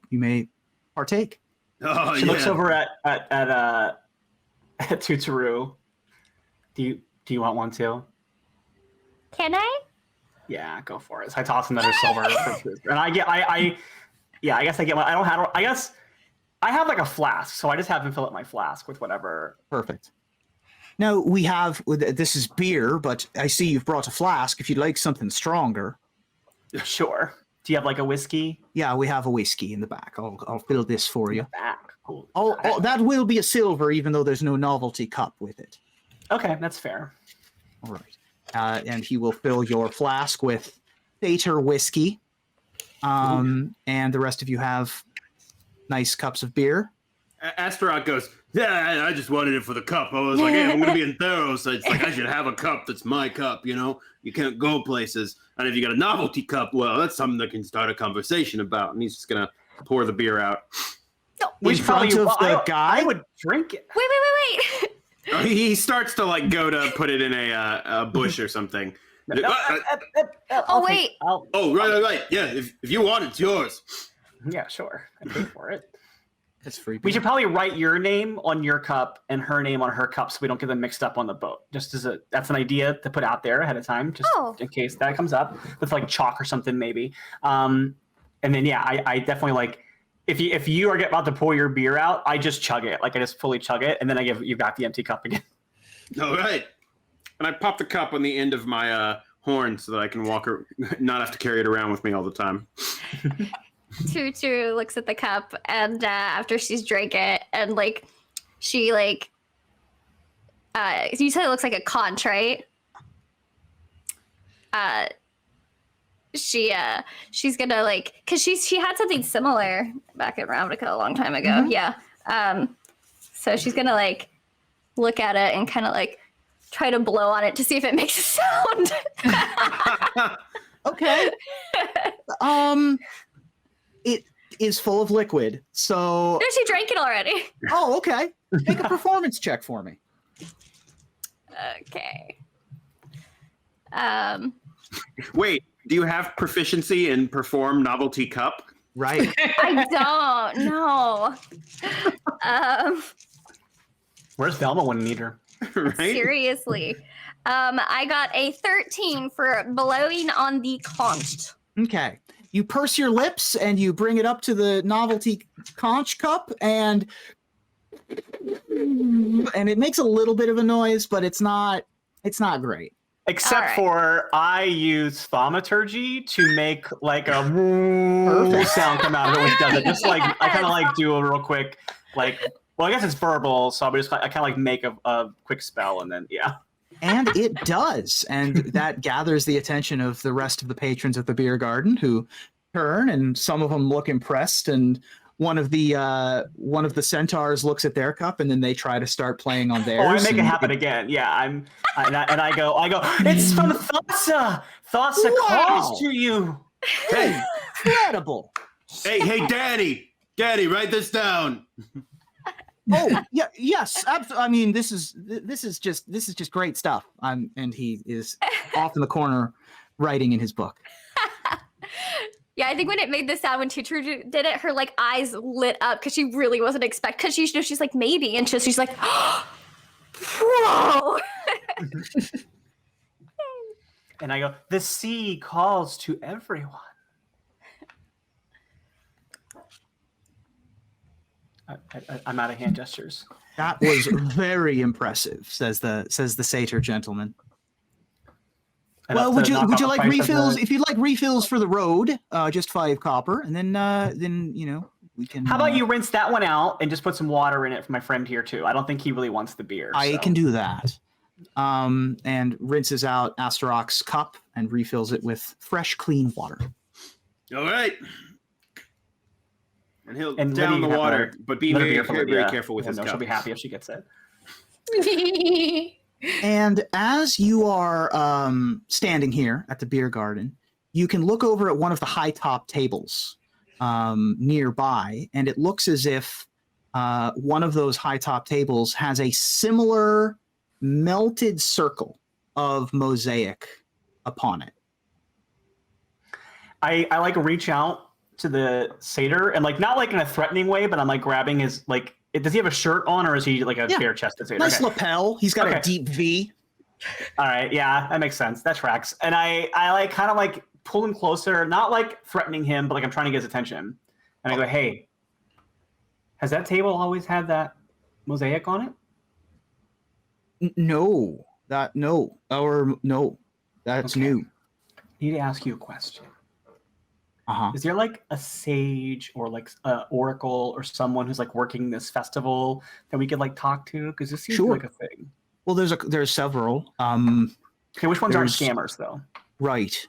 partake. Oh, She looks over at Tutaru. Do you want one too? Can I? Yeah, go for it. So I toss another silver, and I guess I get one. I guess I have like a flask, so I just have him fill up my flask with whatever. Perfect. Now we have, this is beer, but I see you've brought a flask. If you'd like something stronger. Sure. Do you have like a whiskey? Yeah, we have a whiskey in the back. I'll fill this for you. Back. Cool. That will be a silver, even though there's no novelty cup with it. Okay, that's fair. All right. And he will fill your flask with Satyr whiskey. And the rest of you have nice cups of beer. Astaroth goes, yeah, I just wanted it for the cup. I was like, hey, I'm going to be in Theros. So it's like, I should have a cup that's my cup, You can't go places. And if you got a novelty cup, well, that's something that can start a conversation about. And he's just going to pour the beer out. In front of the guy? I would drink it. Wait. He starts to like go to put it in a bush or something. Oh, wait. Oh, right. Yeah, if you want it, it's yours. Yeah, sure. I pay for it. That's free beer. We should probably write your name on your cup and her name on her cup so we don't get them mixed up on the boat. That's an idea to put out there ahead of time, just in case that comes up with like chalk or something maybe. And then I definitely like if you are about to pour your beer out, I just chug it. Like I just fully chug it, and then I give you back the empty cup again. All right. And I pop the cup on the end of my horn so that I can walk or not have to carry it around with me all the time. Tutu looks at the cup, and after she's drank it, and like she like you said it looks like a conch, right? She's gonna like, because she had something similar back in Ravnica a long time ago. Mm-hmm. Yeah. So she's gonna like look at it and kind of like try to blow on it to see if it makes a sound. Okay. It is full of liquid, so. No, she drank it already. Oh, okay. Make a performance check for me. Okay. Wait, do you have proficiency in perform novelty cup? Right. I don't know. Where's Velma when you need her? Right? Seriously. I got a 13 for blowing on the conch. Okay. You purse your lips and you bring it up to the novelty conch cup, and it makes a little bit of a noise, but it's not great. Except right. for I use thaumaturgy to make like a woo sound come out of it when it does it. Just like I kind of like do a real quick I guess it's verbal, so I kind of like make a quick spell and then yeah. And it does, and that gathers the attention of the rest of the patrons of the beer garden, who turn, and some of them look impressed, and one of the centaurs looks at their cup, and then they try to start playing on theirs. Oh, I make it happen again. Yeah, I go. It's from Thassa. Thassa calls to you. Hey, Incredible. hey, Daddy, write this down. Oh, yeah, yes. I mean, this is just great stuff. And he is off in the corner writing in his book. Yeah, I think when it made the sound when Tutu did it, her like eyes lit up because she really wasn't expecting. Because she's like maybe, and she's like, whoa. And I go, the sea calls to everyone. I'm out of hand gestures. That was very impressive, says the satyr gentleman. Well, would you like refills? If you'd like refills for the road, just 5 copper, and then we can. How about you rinse that one out and just put some water in it for my friend here too? I don't think he really wants the beer. I can do that. And rinses out Astaroth's cup and refills it with fresh, clean water. All right. And he'll And down the Lydia, water, but be Another very, beer for very, Lydia. very careful with his No, cup. she'll be happy if she gets it. And as you are standing here at the beer garden, you can look over at one of the high top tables nearby, and it looks as if one of those high top tables has a similar melted circle of mosaic upon it. I like reach out to the satyr and not in a threatening way, but I'm grabbing his does he have a shirt on or is he a bare chested satyr? Nice lapel. He's got a deep V. All right, yeah, that makes sense. That tracks. And I kind of pull him closer, not threatening him, but I'm trying to get his attention. And I go, hey, has that table always had that mosaic on it? No, that's new. I need to ask you a question. Is there a sage or a oracle or someone who's working this festival that we could talk to? Because this seems like a thing. Well, there's several. Okay, which ones aren't scammers though? Right.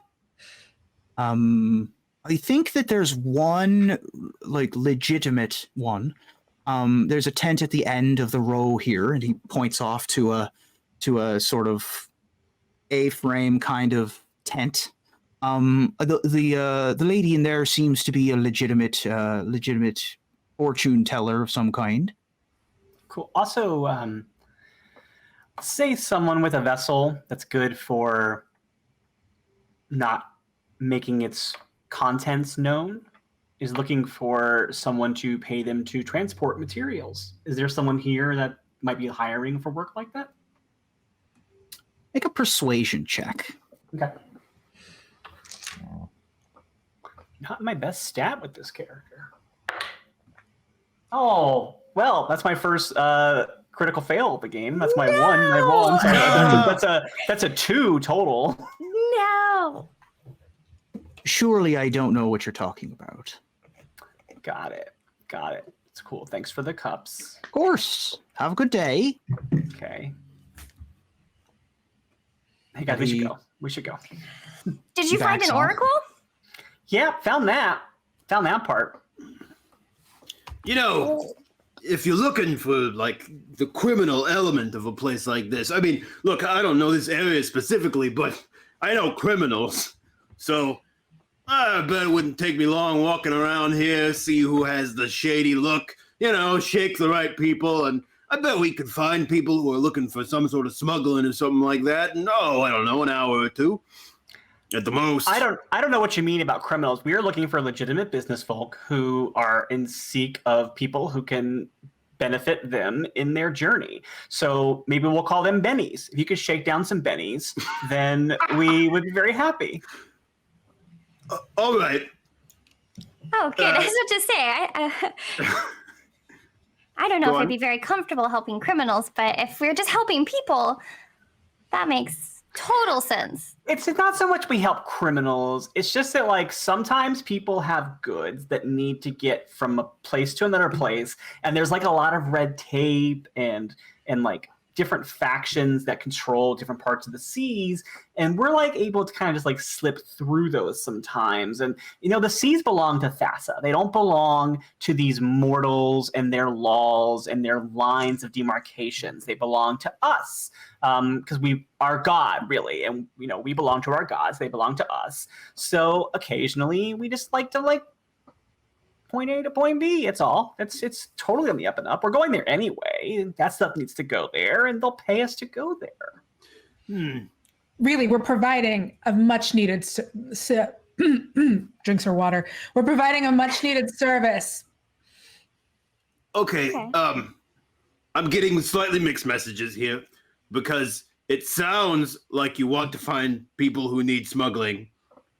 I think that there's one legitimate one. There's a tent at the end of the row here, and he points off to a sort of A-frame kind of tent. The lady in there seems to be a legitimate fortune teller of some kind. Cool. Also, say someone with a vessel that's good for not making its contents known is looking for someone to pay them to transport materials. Is there someone here that might be hiring for work like that? Make a persuasion check. Okay. Not my best stat with this character. Oh, well, that's my first critical fail of the game. That's my one. I rolled. That's a 2 total. No. Surely I don't know what you're talking about. Got it. It's cool. Thanks for the cups. Of course. Have a good day. Okay. Hey guys, we should go. Did you find an oracle? Yeah, found that part. If you're looking for the criminal element of a place like this, I mean, look, I don't know this area specifically, but I know criminals. So I bet it wouldn't take me long walking around here, see who has the shady look, shake the right people, and I bet we could find people who are looking for some sort of smuggling or something like that. And I don't know, an hour or two at the most. I don't know what you mean about criminals. We are looking for legitimate business folk who are in seek of people who can benefit them in their journey. So maybe we'll call them bennies. If you could shake down some bennies, then we would be very happy. All right. Oh, good. I was about to say, I don't know if I'd be very comfortable helping criminals, but if we're just helping people, that makes total sense. It's not so much we help criminals. It's just that sometimes people have goods that need to get from a place to another place, and there's a lot of red tape and different factions that control different parts of the seas, and we're able to kind of just slip through those sometimes. And the seas belong to Thassa. They don't belong to these mortals and their laws and their lines of demarcations. They belong to us because we are God, really, and we belong to our gods. They belong to us. So occasionally we just like to point A to point B. It's all. It's totally on the up and up. We're going there anyway. That stuff needs to go there, and they'll pay us to go there. Really, we're providing a much needed drinks her water. We're providing a much needed service. Okay. I'm getting slightly mixed messages here because it sounds like you want to find people who need smuggling,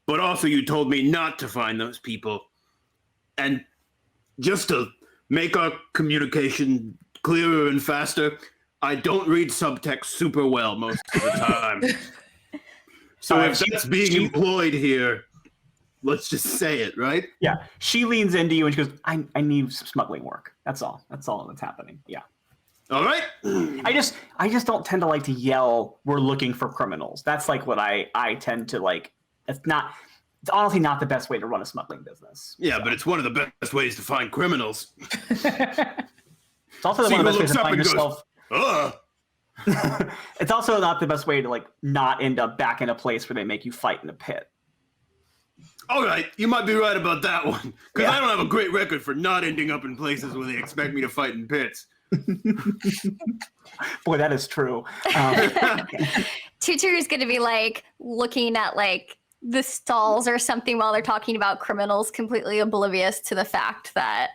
but also you told me not to find those people. And just to make our communication much clearer and faster. I don't read subtext super well most of the time. So if that's being employed here, let's just say it, right? Yeah. She leans into you and she goes, I need some smuggling work. That's all. That's all that's happening. Yeah. All right. I just don't tend to like to yell, we're looking for criminals. That's like what I tend to like. It's honestly not the best way to run a smuggling business. Yeah, but it's one of the best ways to find criminals. It's also one of the best ways to find yourself. Ugh. It's also not the best way to like not end up back in a place where they make you fight in a pit. All right, you might be right about that one. Because I don't have a great record for not ending up in places where they expect me to fight in pits. Boy, that is true. Tutor is going to be like looking at like the stalls or something while they're talking about criminals, completely oblivious to the fact that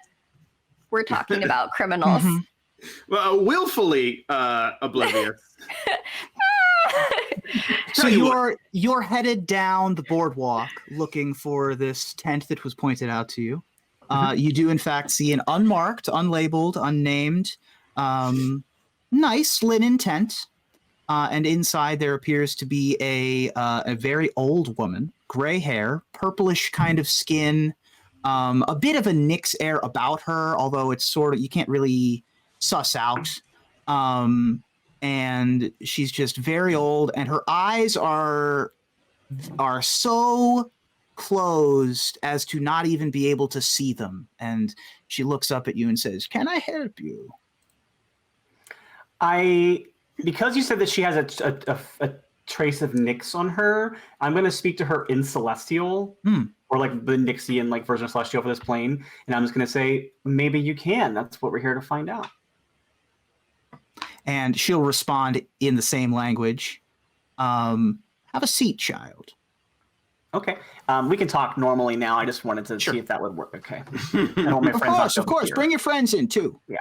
we're talking about criminals. Well, willfully oblivious. So you're headed down the boardwalk looking for this tent that was pointed out to you. You do in fact see an unmarked, unlabeled, unnamed, nice linen tent, and inside there appears to be a very old woman, gray hair, purplish kind of skin, a bit of a Nyx air about her, although it's sort of you can't really suss out. And she's just very old, and her eyes are so closed as to not even be able to see them. And she looks up at you and says, "Can I help you?" Because you said that she has a trace of Nyx on her, I'm going to speak to her in Celestial, or like the Nyxian like version of Celestial for this plane, and I'm just going to say, maybe you can. That's what we're here to find out. And she'll respond in the same language. Have a seat, child. Okay. We can talk normally now. I just wanted to see if that would work. Okay. I don't want my friends Of course. Bring your friends in too. Yeah.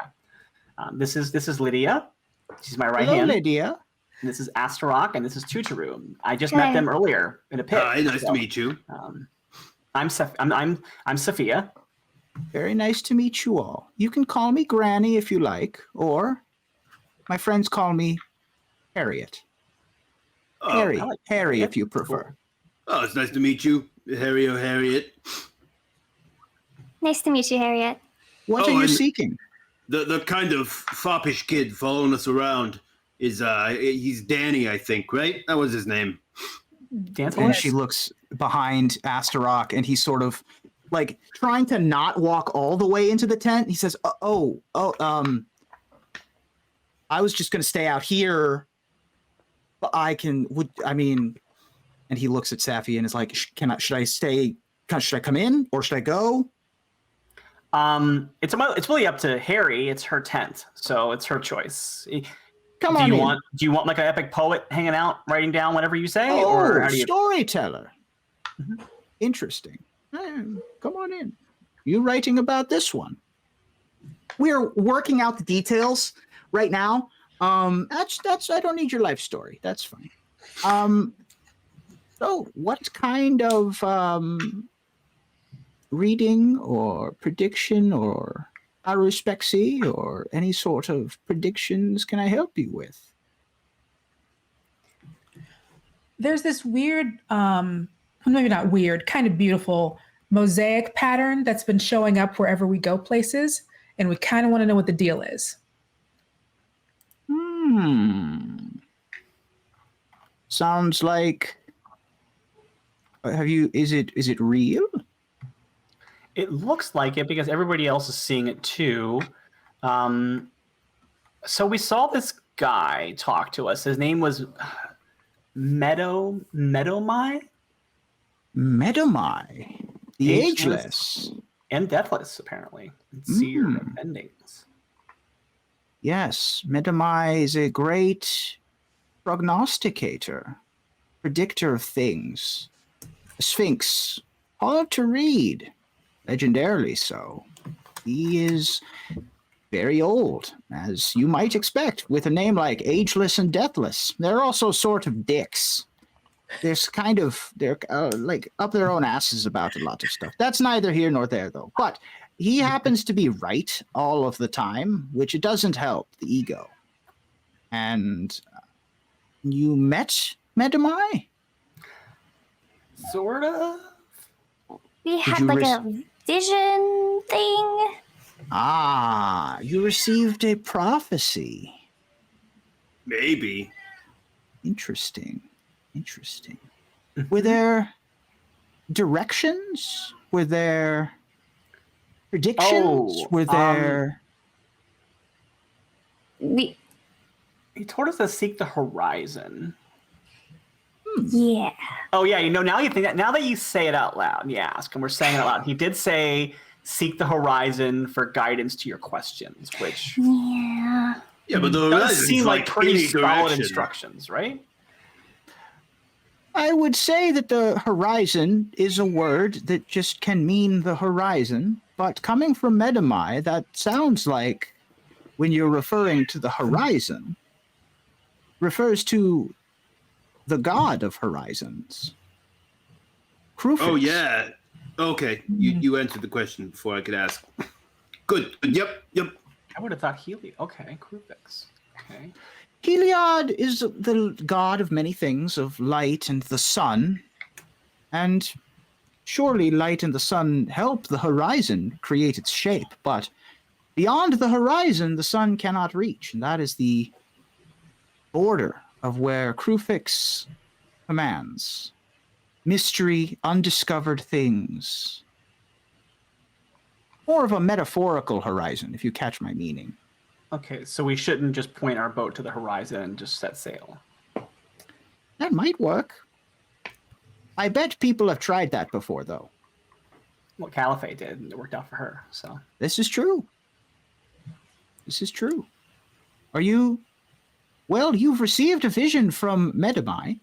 This is Lydia. She's my right Hello, hand. Lydia. And this is Astarock, and this is Tutoru. I just met them earlier in a pit. Hi, nice to meet you. I'm Sophia. Very nice to meet you all. You can call me Granny if you like, or my friends call me Harriet. Harry, I like Harry, Harriet. if you prefer. Oh, it's nice to meet you, Harry or Harriet. Nice to meet you, Harriet. What are you and seeking? The kind of foppish kid following us around is he's Danny, I think, right? That was his name. And she looks behind Astarock, and he's sort of like trying to not walk all the way into the tent. He says, I was just going to stay out here, but and he looks at Safi and is like, should I come in or should I go? It's really up to Harry. It's her tent, so it's her choice. Come on in. Do you want like an epic poet hanging out, writing down whatever you say? Oh, or how do you... storyteller. Interesting. Come on in. You writing about this one? We're working out the details right now. That's I don't need your life story. That's fine. So what kind of reading or prediction or aruspexy or any sort of predictions can I help you with? There's this weird, maybe not weird, kind of beautiful mosaic pattern that's been showing up wherever we go places, and we kind of want to know what the deal is. Sounds like. Is it real? It looks like it because everybody else is seeing it too. So we saw this guy talk to us. His name was Medomai? Medomai, the ageless. And deathless, apparently. And seer of endings. Yes, Medomai is a great prognosticator, predictor of things. A sphinx, hard to read, legendarily so. He is very old, as you might expect, with a name like Ageless and Deathless. They're also sort of dicks. They're like up their own asses about a lot of stuff. That's neither here nor there, though. But he happens to be right all of the time, which it doesn't help the ego. And you met Medamai? Sort of. We had you like a vision thing. Ah, you received a prophecy. Maybe. Interesting. Were there directions? Were there predictions? Were there... We He told us to seek the horizon. yeah. Oh yeah, now you think that. Now that you say it out loud, yes, and we're saying it out loud. He did say, "Seek the horizon for guidance to your questions," which Yeah. Yeah, but the does horizon's seem like pretty any solid direction. instructions, right? I would say that the horizon is a word that just can mean the horizon, but coming from Medamai, that sounds like when you're referring to the horizon, refers to the god of horizons. Krufix. Oh yeah. Okay, you answered the question before I could ask. Good. Yep. I would have thought Healy. Okay, Krufix. Okay. Heliod is the god of many things, of light and the sun. And surely light and the sun help the horizon create its shape, but beyond the horizon, the sun cannot reach, and that is the border of where Krufix commands. Mystery, undiscovered things. More of a metaphorical horizon, if you catch my meaning. Okay, so we shouldn't just point our boat to the horizon and just set sail. That might work. I bet people have tried that before, though. What Caliphate did, and it worked out for her. So This is true. Are you... Well, you've received a vision from Medamai.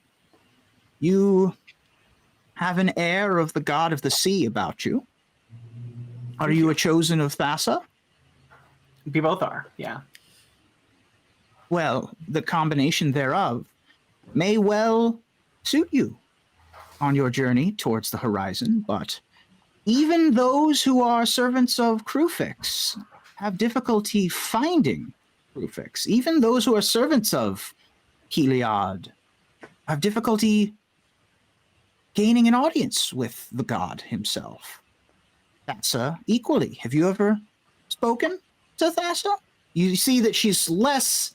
You have an air of the god of the sea about you. Are you a chosen of Thassa? we both are. Yeah. Well, the combination thereof may well suit you on your journey towards the horizon, but even those who are servants of Krufix have difficulty finding Krufix. Even those who are servants of Heliod have difficulty gaining an audience with the god himself. Thassa equally. Have you ever spoken to Thassa? You see that she's less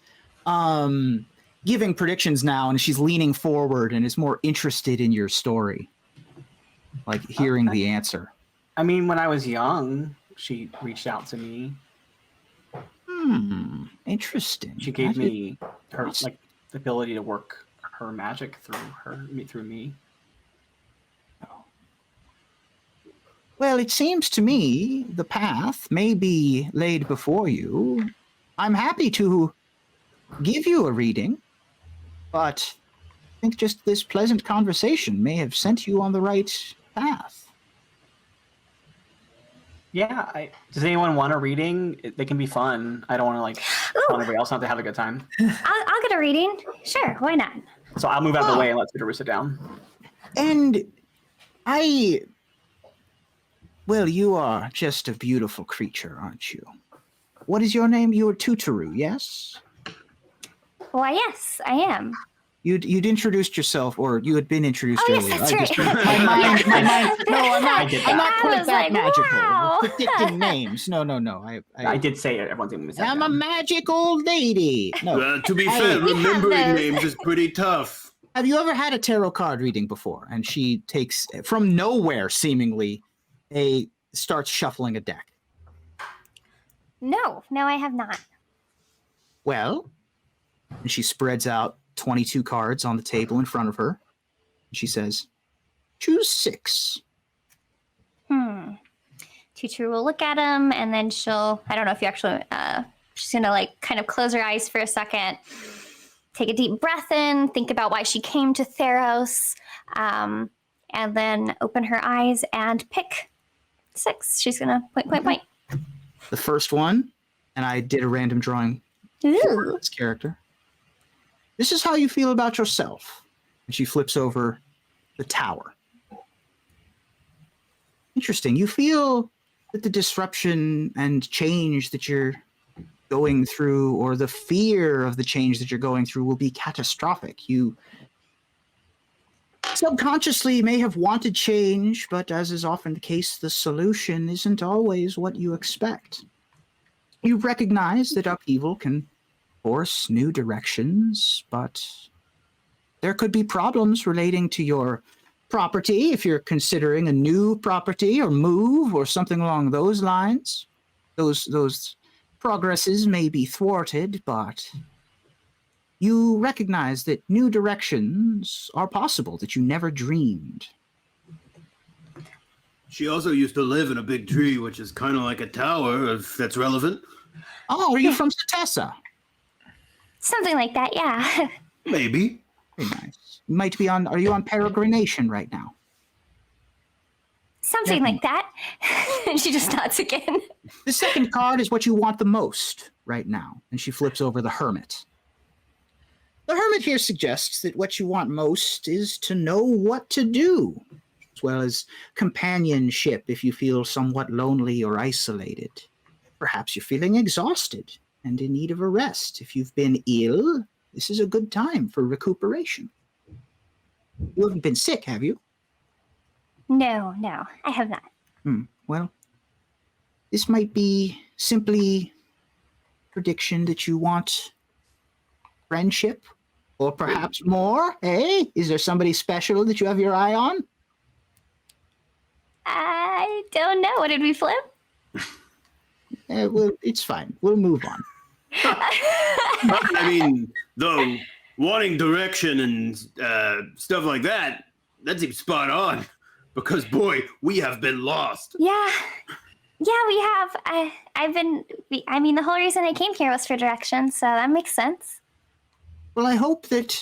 giving predictions now, and she's leaning forward and is more interested in your story, like hearing the answer. I mean, when I was young, she reached out to me. Interesting. She gave me her the ability to work her magic through me. Well, it seems to me the path may be laid before you. I'm happy to give you a reading, but I think just this pleasant conversation may have sent you on the right path. Yeah. Does anyone want a reading? They can be fun. I don't want to tell everybody else not to have a good time. I'll get a reading. Sure, why not? So I'll move out of the way and let Sudaru sit down. And well, you are just a beautiful creature, aren't you? What is your name? You are Tutaru, yes? Why, yes, I am. You'd introduced yourself, or you had been introduced Oh, earlier. yes, that's right. My mind. No, I'm not. I did I'm not that. I quite was that like, magical. wow. We're predicting names. No. I did say it. Everyone's even I'm a magic old lady. No. To be Hey, fair, we have remembering those. names is pretty tough. Have you ever had a tarot card reading before? And she takes from nowhere, seemingly, starts shuffling a deck. No, I have not. Well, and she spreads out 22 cards on the table in front of her. She says, choose 6. Teacher will look at him, and then I don't know if you actually, she's gonna kind of close her eyes for a second, take a deep breath in, think about why she came to Theros, and then open her eyes and pick 6. She's gonna point. The first one, and I did a random drawing for Ooh. this character. This is how you feel about yourself. And she flips over the tower. Interesting. You feel that the disruption and change that you're going through, or the fear of the change that you're going through, will be catastrophic. You subconsciously may have wanted change, but as is often the case, the solution isn't always what you expect. You recognize that upheaval can force new directions, but there could be problems relating to your property if you're considering a new property or move or something along those lines. Those progresses may be thwarted, but you recognize that new directions are possible that you never dreamed. She also used to live in a big tree, which is kind of like a tower, if that's relevant. Oh, are you from Satessa? Something like that, yeah. Maybe. Very nice. You might be on, are you on peregrination right now? Something like that. And she just nods again. The second card is what you want the most right now. And she flips over the Hermit. The Hermit here suggests that what you want most is to know what to do, as well as companionship if you feel somewhat lonely or isolated. Perhaps you're feeling exhausted and in need of a rest. If you've been ill, this is a good time for recuperation. You haven't been sick, have you? No, I have not. Well, this might be simply prediction that you want friendship, or perhaps more. Hey, is there somebody special that you have your eye on? I don't know. What did we flip? Well, it's fine. We'll move on. I mean, though, wanting direction and stuff like that, that seems spot on. Because, boy, we have been lost. Yeah, we have. I mean, the whole reason I came here was for direction, so that makes sense. Well, I hope that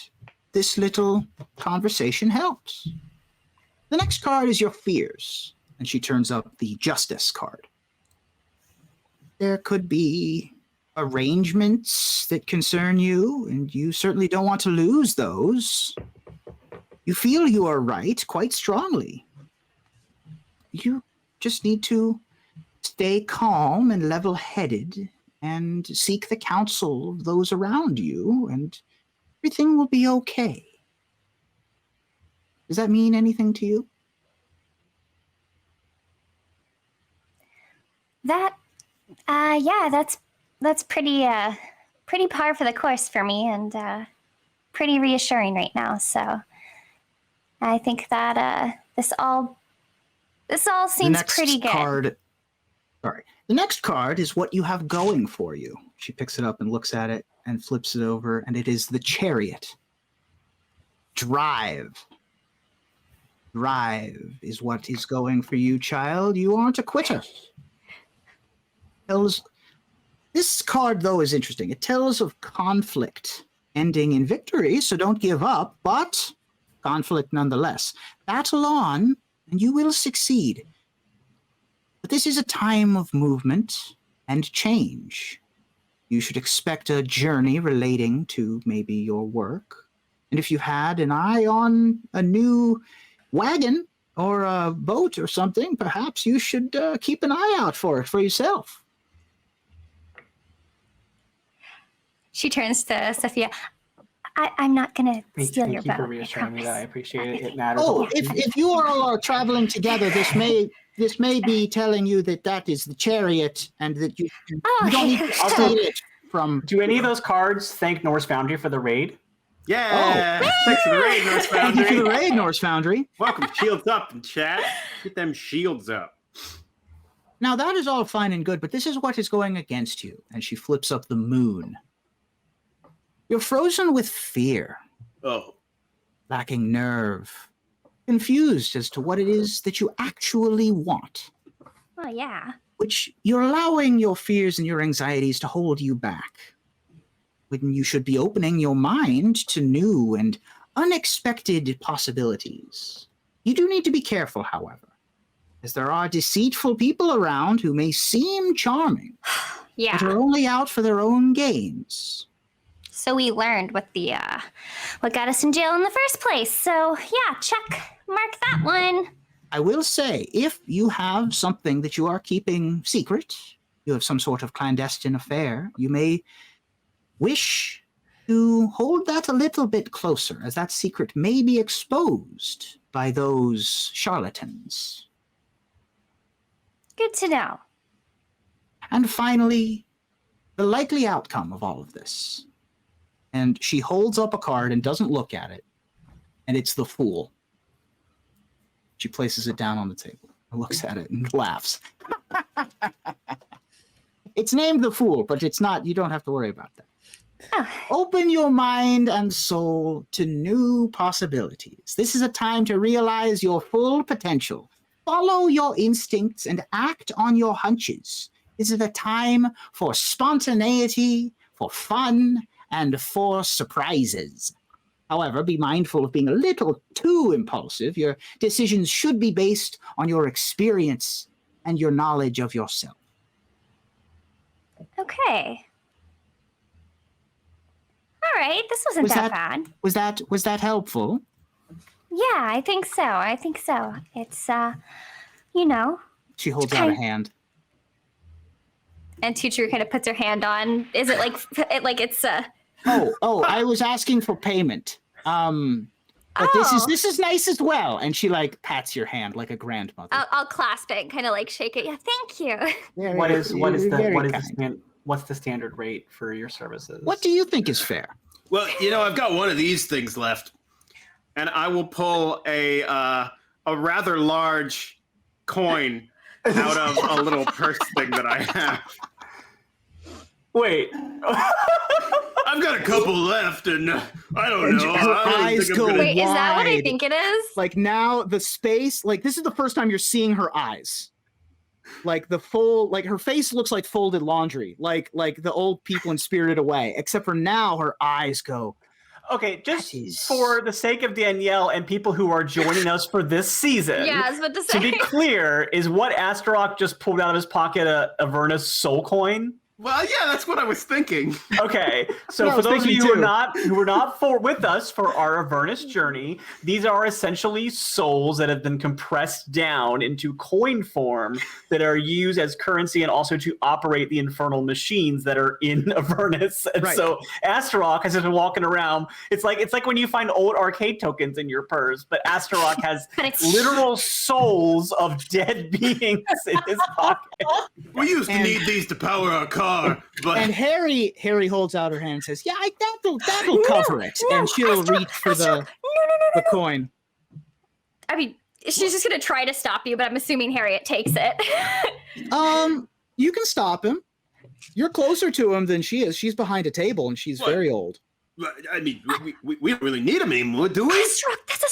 this little conversation helps. The next card is your fears, and she turns up the Justice card. There could be arrangements that concern you, and you certainly don't want to lose those. You feel you are right quite strongly. You just need to stay calm and level-headed and seek the counsel of those around you, and everything will be okay. Does that mean anything to you? Yeah, that's pretty par for the course for me, and pretty reassuring right now. So I think that this all seems pretty good. The next card is what you have going for you. She picks it up and looks at it and flips it over, and it is the Chariot. Drive. Drive is what is going for you, child. You aren't a quitter. This card, though, is interesting. It tells of conflict ending in victory, so don't give up, but conflict nonetheless. Battle on, and you will succeed. But this is a time of movement and change. You should expect a journey relating to maybe your work. And if you had an eye on a new wagon or a boat or something, perhaps you should keep an eye out for it for yourself. She turns to Sophia. I'm not going to steal your boat. Thank you for reassuring me that. I appreciate it. It matters a Oh, lot. if you all are traveling together, this may be telling you that is the Chariot, and that you don't need to steal it from. Do any of those cards thank Norse Foundry for the raid? Yeah. Thanks for the raid, Norse Thank you Foundry. for the raid, Norse Foundry. Welcome, shields up in chat. Get them shields up. Now that is all fine and good, but this is what is going against you. And she flips up the moon. You're frozen with fear, Oh. lacking nerve, confused as to what it is that you actually want, Oh, yeah. which you're allowing your fears and your anxieties to hold you back, when you should be opening your mind to new and unexpected possibilities. You do need to be careful, however, as there are deceitful people around who may seem charming, Yeah. but are only out for their own gains. So we learned what what got us in jail in the first place. So yeah, check, mark that one. I will say, if you have something that you are keeping secret, you have some sort of clandestine affair, you may wish to hold that a little bit closer, as that secret may be exposed by those charlatans. Good to know. And finally, the likely outcome of all of this. And she holds up a card and doesn't look at it, and it's the Fool. She places it down on the table, looks at it, and laughs. It's named the Fool, but it's not, you don't have to worry about that. Oh. Open your mind and soul to new possibilities. This is a time to realize your full potential. Follow your instincts and act on your hunches. This is a time for spontaneity, for fun, and for surprises. However, be mindful of being a little too impulsive. Your decisions should be based on your experience and your knowledge of yourself. Okay. All right, this wasn't that bad. Was that helpful? Yeah, I think so. It's, you know. She holds out a hand. And teacher kind of puts her hand on. Is it like it's Oh, I was asking for payment. But this is nice as well. And she like pats your hand like a grandmother. I'll clasp it and kind of like shake it. Yeah, thank you. What's the standard rate for your services? What do you think is fair? Well, I've got one of these things left, And I will pull a rather large coin out of a little purse thing that I have. Wait. I've got a couple left, and I don't know. Her I don't eyes think go I'm gonna... Wait, is that what I wide. think it is? Like now the space, like this is the first time you're seeing her eyes. Like the full, like her face looks like folded laundry, like the old people in Spirited Away, except for now her eyes go. Okay, just for the sake of Danielle and people who are joining us for this season, Yeah, I was about to say. to be clear, is what Astaroth just pulled out of his pocket a Avernus soul coin? Well, yeah, that's what I was thinking. Okay, so Yeah, I for was those of thinking you too. who were not with us for our Avernus journey, these are essentially souls that have been compressed down into coin form that are used as currency and also to operate the infernal machines that are in Avernus. And Right. so Astaroth has just been walking around. It's like when you find old arcade tokens in your purse, but Astaroth has But it's literal souls of dead beings in his pocket. We used to And- need these to power our car, but And Harry holds out her hand and says, "Yeah, that'll cover it." no, And she'll Astro- reach for Astro- the coin. I mean, she's just gonna try to stop you, but I'm assuming Harriet takes it. You can stop him. You're closer to him than she is. She's behind a table and she's What? very old. I mean, we don't really need them anymore, do we? Astro, that's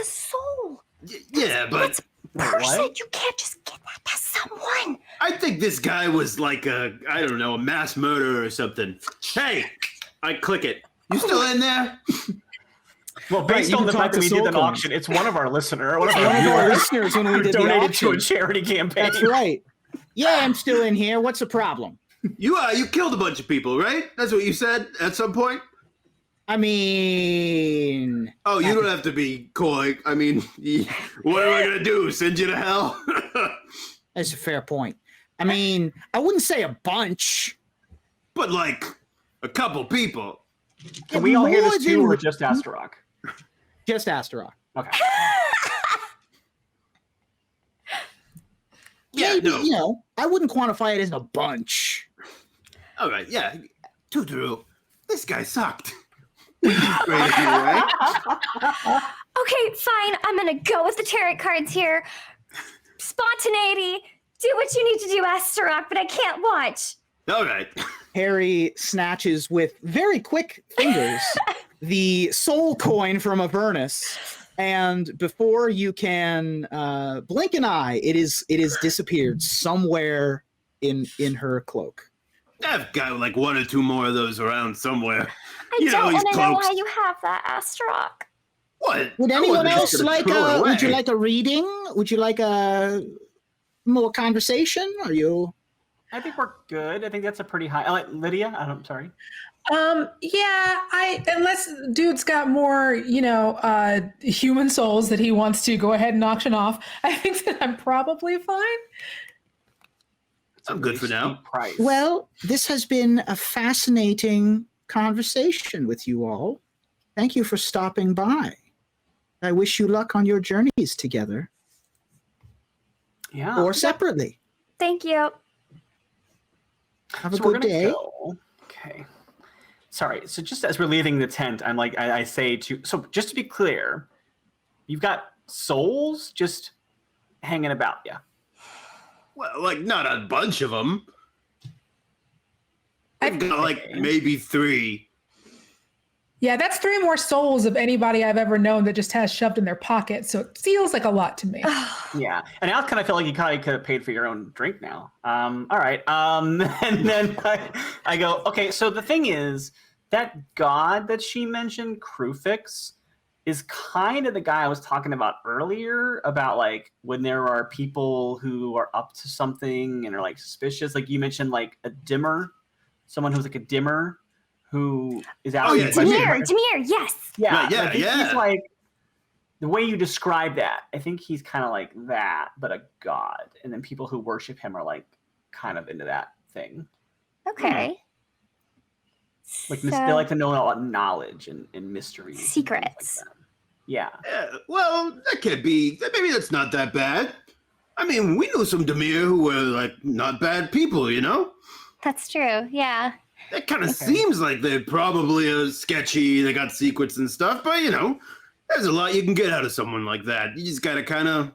a soul. Yeah, but That's person. what? You can't just give that to someone. I think this guy was like a mass murderer or something. Hey, I click it. You still in there? Well, based you on can the talk fact to that we did Soul an Coin. auction, it's one of our One of our viewers listeners when we who did the donated to a auction. charity campaign. That's right. Yeah, I'm still in here. What's the problem? You killed a bunch of people, right? That's what you said at some point? I mean, Oh, you don't have to be coy. I mean, what am I going to do? Send you to hell? that's a fair point. I mean, I wouldn't say a bunch. But like a couple people. Can we all hear More this too, than- or just Astaroth? Just Astaroth. Okay. Yeah, Maybe, no. I wouldn't quantify it as a bunch. All right, yeah. Tuturu, this guy sucked. Crazy, right? Okay, fine. I'm gonna go with the tarot cards here. Spontaneity. Do what you need to do, Astaroth, but I can't watch. All right. Harry snatches with very quick fingers the soul coin from Avernus, and before you can blink an eye, it is disappeared somewhere in her cloak. I've got like one or two more of those around somewhere. I You know, don't he's want to know cloaked. why you have that, Astaroth. What? Would I anyone wasn't just else gonna like throw it would you away. like a reading? Would you like a more conversation? Are you? I think we're good. I think that's a pretty high. Lydia, I'm sorry. Unless dude's got more, human souls that he wants to go ahead and auction off, I think that I'm probably fine. I'm good for now. Price. Well, this has been a fascinating conversation with you all. Thank you for stopping by. I wish you luck on your journeys together Yeah. or separately. Thank you. Have a So we're good gonna day. go. Okay. Sorry. So just as we're leaving the tent, I'm like, I say so just to be clear, you've got souls just hanging about, yeah. Well, like not a bunch of them. I've got like Okay. maybe 3. Yeah, that's 3 more souls of anybody I've ever known that just has shoved in their pocket. So it feels like a lot to me. Yeah, and I kind of feel like you kind of could have paid for your own drink now. All right. And then I go, okay. So the thing is, that god that she mentioned, Crufix, is kind of the guy I was talking about earlier. About like when there are people who are up to something and are like suspicious. Like you mentioned, like a dimmer, someone who's like a dimmer who is out. Oh, yeah, Demir, yes. Yeah, Right, yeah, I think yeah. he's like the way you describe that. I think he's kind of like that, but a god. And then people who worship him are like kind of into that thing. Okay. Like So- they like to know a lot of knowledge and mysteries, and things Secrets. like that. Yeah. Well, that can't be. Maybe that's not that bad. I mean, we know some Demir who were like not bad people, you know? That's true. Yeah. It kind of seems like they're probably sketchy. They got secrets and stuff, but there's a lot you can get out of someone like that. You just gotta kind of.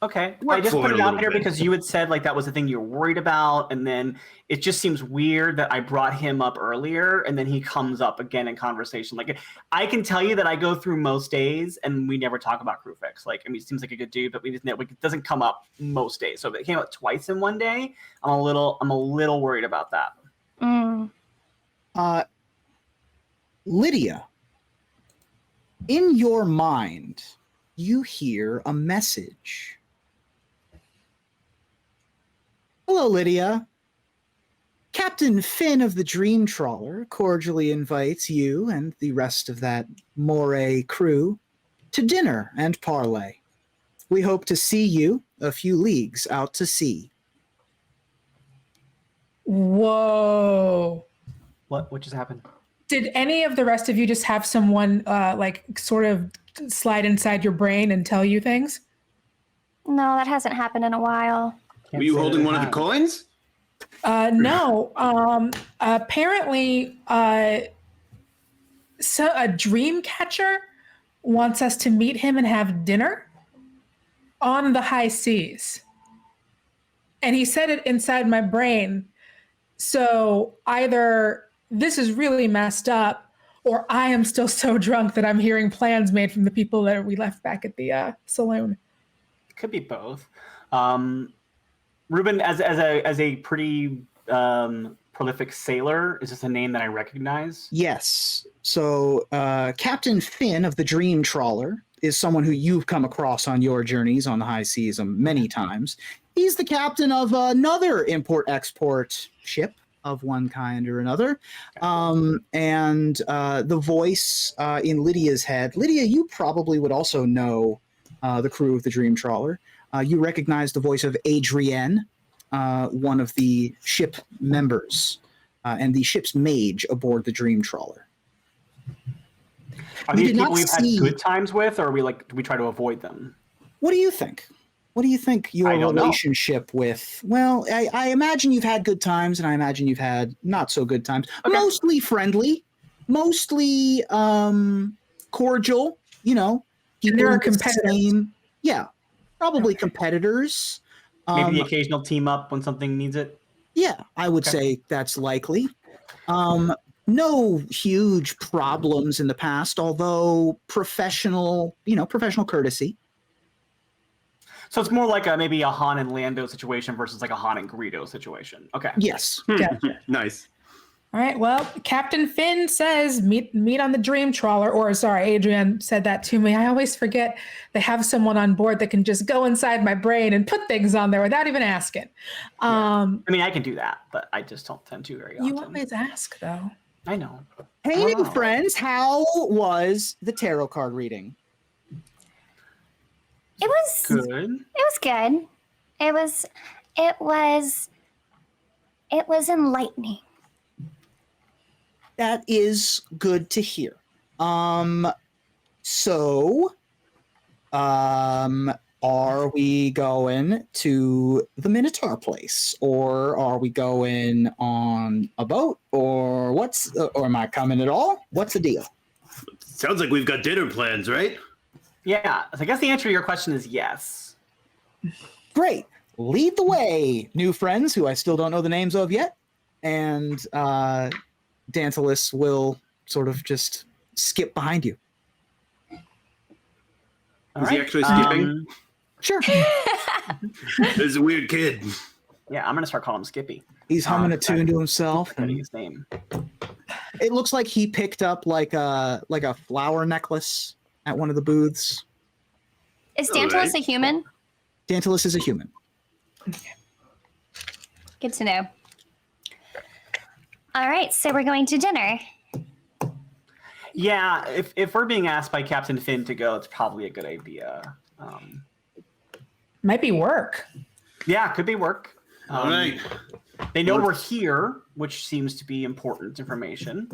Okay. Work I just for put it it a out little here bit. because you had said like that was the thing you were worried about, and then it just seems weird that I brought him up earlier, and then he comes up again in conversation. Like I can tell you that I go through most days, and we never talk about Crufix. Like he seems like a good dude, but it doesn't come up most days. So if it came up twice in one day, I'm a little worried about that. Mm. Lydia, in your mind, you hear a message. Hello, Lydia. Captain Finn of the Dream Trawler cordially invites you and the rest of that Moray crew to dinner and parley. We hope to see you a few leagues out to sea. Whoa. What just happened? Did any of the rest of you just have someone sort of slide inside your brain and tell you things? No, that hasn't happened in a while. Were you holding one of the coins? No. Apparently, so a dream catcher wants us to meet him and have dinner on the high seas. And he said it inside my brain. So either this is really messed up, or I am still so drunk that I'm hearing plans made from the people that we left back at the saloon. It could be both. Ruben, as a pretty prolific sailor, is this a name that I recognize? Yes. So Captain Finn of the Dream Trawler is someone who you've come across on your journeys on the high seas many times. He's the captain of another import-export ship of one kind or another. And the voice in Lydia's head, Lydia, you probably would also know the crew of the Dream Trawler. You recognize the voice of Adrienne, one of the ship members, and the ship's mage aboard the Dream Trawler. Are We these did not people we've see- had good times with, or do we try to avoid them? What do you think? What do you think your I don't know. relationship with? Well, I imagine you've had good times, and I imagine you've had not so good times. Okay. Mostly friendly, mostly cordial. And there are people with the competitors. same- yeah, probably competitors. Maybe the occasional team up when something needs it. Yeah, I would say that's likely. No huge problems in the past, although professional courtesy. So it's more like maybe a Han and Lando situation versus like a Han and Greedo situation. Okay. Yes. Nice. All right. Well, Captain Finn says meet on the Dream Trawler. Or sorry, Adrienne said that to me. I always forget they have someone on board that can just go inside my brain and put things on there without even asking. I mean, I can do that, but I just don't tend to very often. You always ask though. I know. Hey, Wow. friends, how was the tarot card reading? It was Good. good. It was enlightening. That is good to hear. Are we going to the Minotaur place, or are we going on a boat, or or am I coming at all? What's the deal? Sounds like we've got dinner plans, right? Yeah. So I guess the answer to your question is yes. Great. Lead the way, new friends who I still don't know the names of yet. And Dantalus will sort of just skip behind you. All Is he right. actually skipping? Sure. This is a weird kid. Yeah, I'm gonna start calling him Skippy. He's humming a tune to himself. Forgetting his name. It looks like he picked up like a flower necklace at one of the booths. Is All Dantalus right. a human? Dantalus is a human. Good to know. All right, so we're going to dinner. Yeah, if we're being asked by Captain Finn to go, it's probably a good idea. Might be work. Yeah, could be work. All right. They know we're here, which seems to be important information.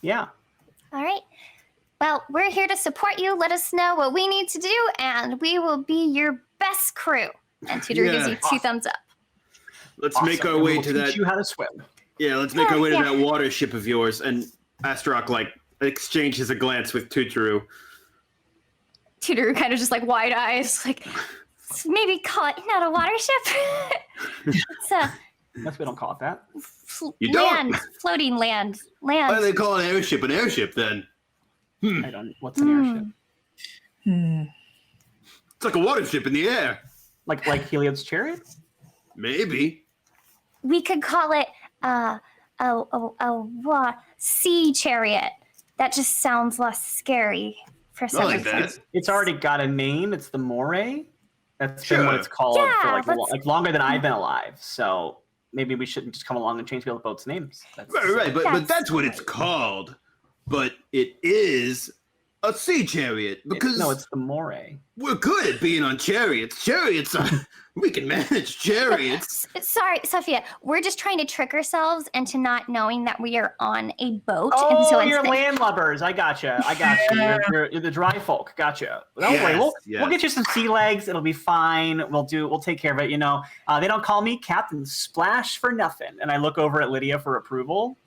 Yeah. All right. Well, we're here to support you. Let us know what we need to do, and we will be your best crew. And Tudor gives you two thumbs up. Let's Awesome. make our And way we'll to teach that. you how to swim. Yeah, let's make our way to Yeah. that water ship of yours. And Astaroth exchanges a glance with Tuturu. Tudor kind of just like wide eyes, like maybe call it not a water ship. It's a That's we don't call it that. You don't? land, floating land. Why do they Land. call an airship an airship then? I don't. What's an airship? It's like a water ship in the air. Like Heliod's chariot? Maybe. We could call it sea chariot. That just sounds less scary for some like reason. that. It's already got a name. It's the Moray. That's been Sure. what it's called Yeah, for let's- like longer than I've been alive. So maybe we shouldn't just come along and change the boats' names. That's, Right, but That's that's what it's called. But it is a sea chariot because no, it's the Moray. we're good at being on chariots. Chariots, we can manage chariots. Sorry, Sophia. We're just trying to trick ourselves into not knowing that we are on a boat. Oh, and so you're instead- landlubbers. I gotcha. You're the dry folk. Gotcha. Don't worry. Yes, We'll get you some sea legs. It'll be fine. We'll take care of it. You know, they don't call me Captain Splash for nothing. And I look over at Lydia for approval.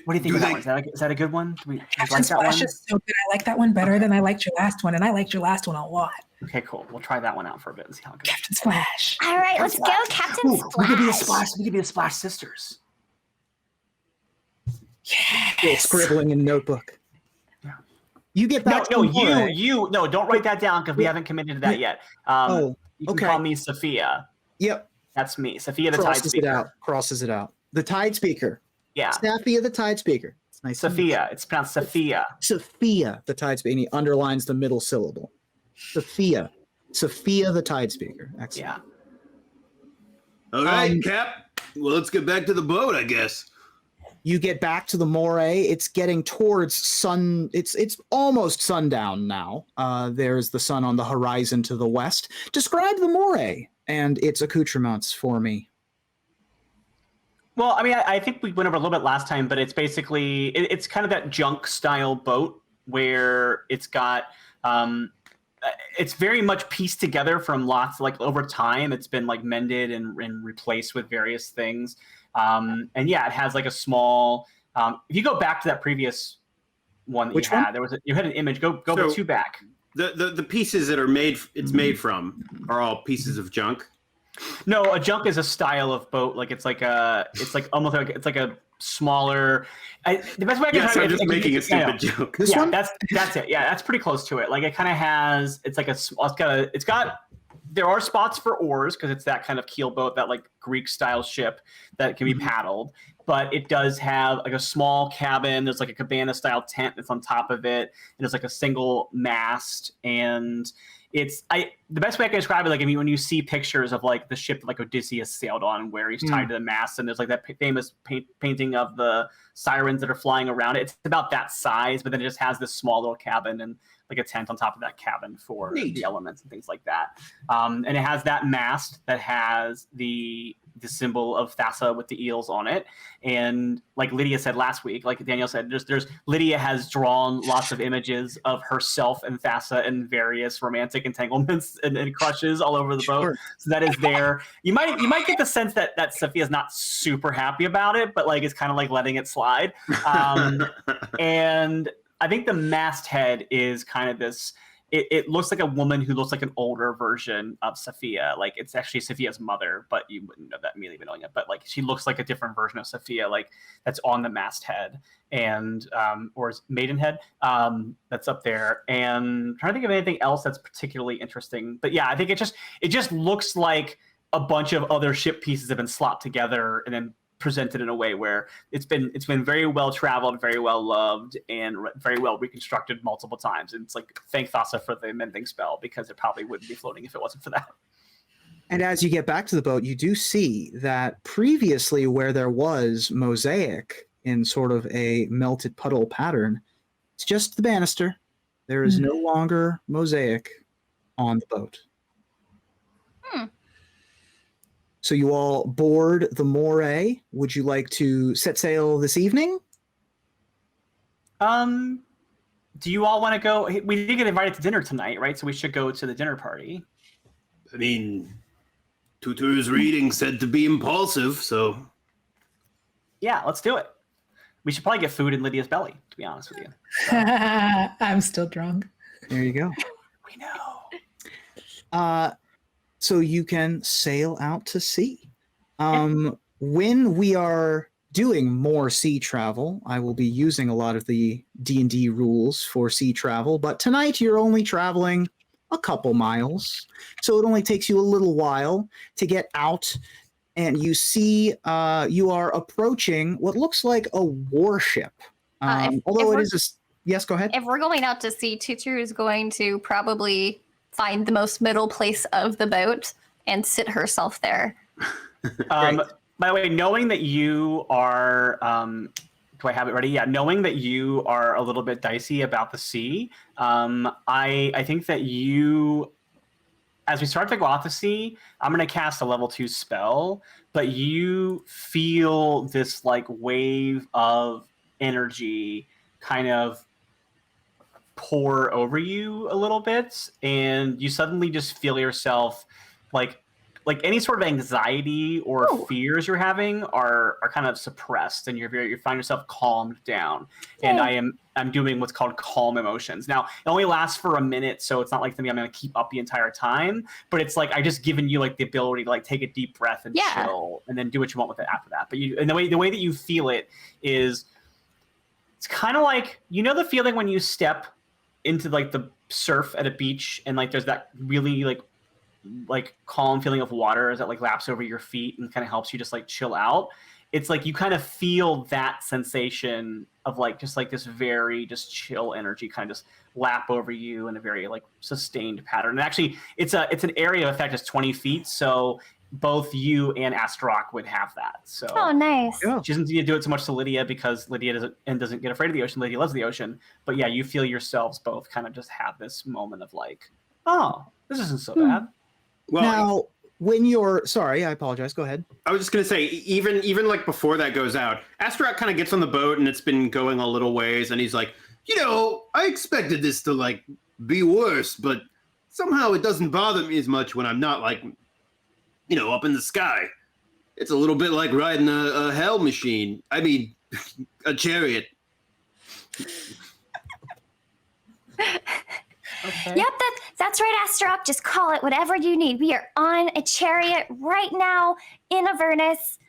What do you think of that one? Is that a good one? Do you Captain like that one? Splash is so good. I like that one better than I liked your last one, and I liked your last one a lot. Okay, cool. We'll try that one out for a bit and see how it goes. Captain Splash. All right, let's go, Captain Ooh, we could be the Splash. Splash. We could be the Splash sisters. Yes. Scribbling in notebook. Yeah. You get back to the Moray. No, don't write that down because we haven't committed to that yet. You can okay. call me Sophia. Yep. That's me, Sophia the Tide Crosses it Speaker. out. Crosses it out. The Tide Speaker. Yeah, Sophia the Tide Speaker. It's nice. Sophia. It's pronounced Sophia. Sophia the Tide Speaker. And he underlines the middle syllable. Sophia. Sophia the Tide Speaker. Excellent. Yeah. All right, Cap. Well, let's get back to the boat, I guess. You get back to the Moray. It's getting towards sun. It's almost sundown now. There's the sun on the horizon to the west. Describe the Moray and its accoutrements for me. Well, I mean, I think we went over a little bit last time, but it's basically it's kind of that junk style boat where it's got it's very much pieced together from lots like over time. It's been like mended and replaced with various things. And yeah, it has like a small. If you go back to that previous one that Which you one? had, you had an image. Go So- two back. The pieces that are made from are all pieces of junk. No, a junk is a style of boat. Like it's like almost like it's like a smaller. The best way I can Yes, describe I'm it- just making a I know. stupid joke. This Yeah, one? that's it. Yeah, that's pretty close to it. Like it kind of has. It's like it's got there are spots for oars because it's that kind of keel boat, that like Greek style ship that can be paddled. But it does have like a small cabin. There's like a cabana style tent that's on top of it. And there's like a single mast. And the best way I can describe it, like when you see pictures of like the ship like Odysseus sailed on, where he's tied to the mast, and there's like that famous painting of the sirens that are flying around it. It's about that size, but then it just has this small little cabin and like a tent on top of that cabin for the elements and things like that. And it has that mast that has the symbol of Thassa with the eels on it. And like Lydia said last week, like Daniel said, Lydia has drawn lots of images of herself and Thassa in various romantic entanglements and crushes all over the boat. Sure. So that is there. You might get the sense that Sophia's not super happy about it, but like it's kind of like letting it slide. And I think the masthead is kind of this. It looks like a woman who looks like an older version of Sophia. Like it's actually Sophia's mother, but you wouldn't know that immediately knowing it. But like she looks like a different version of Sophia, like that's on the masthead and or maidenhead that's up there. And I'm trying to think of anything else that's particularly interesting. But yeah, I think it just looks like a bunch of other ship pieces have been slopped together and then presented in a way where it's been very well traveled, very well loved, and very well reconstructed multiple times. And it's like, thank Thassa for the mending spell, because it probably wouldn't be floating if it wasn't for that. And as you get back to the boat, you do see that previously where there was mosaic in sort of a melted puddle pattern, it's just the banister. There is no longer mosaic on the boat. So you all board the Moray. Would you like to set sail this evening? Do you all want to go? We did get invited to dinner tonight, right? So we should go to the dinner party. I mean, Tutor's reading said to be impulsive, so... Yeah, let's do it. We should probably get food in Lydia's belly, to be honest with you. I'm still drunk. There you go. We know. So you can sail out to sea. When we are doing more sea travel, I will be using a lot of the D&D rules for sea travel, but tonight you're only traveling a couple miles, so it only takes you a little while to get out, and you see you are approaching what looks like a warship. Although it is a... Yes, go ahead. If we're going out to sea, Tutu is going to probably find the most middle place of the boat and sit herself there. By the way, knowing that you are, do I have it ready? Yeah, knowing that you are a little bit dicey about the sea, I think that you, as we start to go out to sea, I'm going to cast a level 2 spell, but you feel this like wave of energy kind of pour over you a little bit, and you suddenly just feel yourself like any sort of anxiety or fears you're having are kind of suppressed, and you find yourself calmed down. And I'm doing what's called calm emotions. Now it only lasts for a minute, so it's not like something I'm going to keep up the entire time, but it's like I just given you like the ability to like take a deep breath and chill, and then do what you want with it after that. But the way that you feel it is, it's kind of like, you know, the feeling when you step into like the surf at a beach and like there's that really like calm feeling of water as it like laps over your feet and kind of helps you just like chill out. It's like you kind of feel that sensation of like just like this very just chill energy kind of just lap over you in a very like sustained pattern. And actually it's an area of effect that's 20 feet, so both you and Astaroth would have that. So nice. Yeah. She doesn't need to do it so much to Lydia, because Lydia doesn't get afraid of the ocean. Lydia loves the ocean. But yeah, you feel yourselves both kind of just have this moment of like, oh, this isn't so bad. Well, Now, when you're... Sorry, I apologize. Go ahead. I was just gonna say, even like before that goes out, Astaroth kind of gets on the boat and it's been going a little ways, and he's like, you know, I expected this to like be worse, but somehow it doesn't bother me as much when I'm not like, you know, up in the sky. It's a little bit like riding a hell machine. I mean, a chariot. Okay. Yep, that's right, Astaroth. Just call it whatever you need. We are on a chariot right now in Avernus,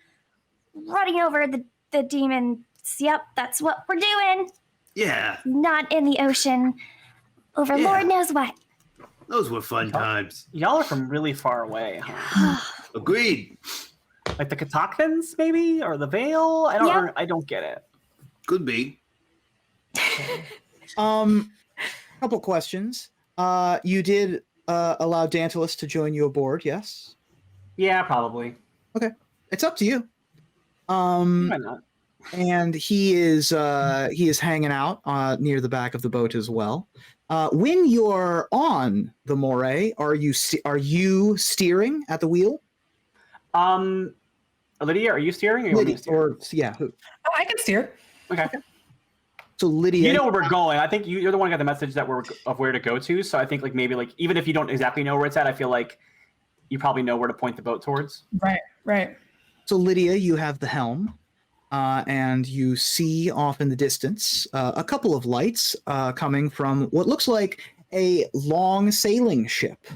running over the demons. Yep, that's what we're doing. Yeah. Not in the ocean. Over Lord knows what. Those were fun times. Y'all are from really far away, huh? Agreed. Like the Katakthans, maybe, or the Vale. I don't get it. Could be. Couple questions. You did allow Dantalus to join you aboard, yes? Yeah, probably. Okay, it's up to you. Why not? And he is hanging out near the back of the boat as well. When you're on the moray, are you steering at the wheel? Lydia, are you steering? Or you want me to steer? Who? I can steer. Okay. So Lydia, You know where we're going. I think you're the one who got the message of where to go to. So I think like maybe like even if you don't exactly know where it's at, I feel like you probably know where to point the boat towards. Right. So Lydia, you have the helm, and you see off in the distance a couple of lights coming from what looks like a long sailing ship,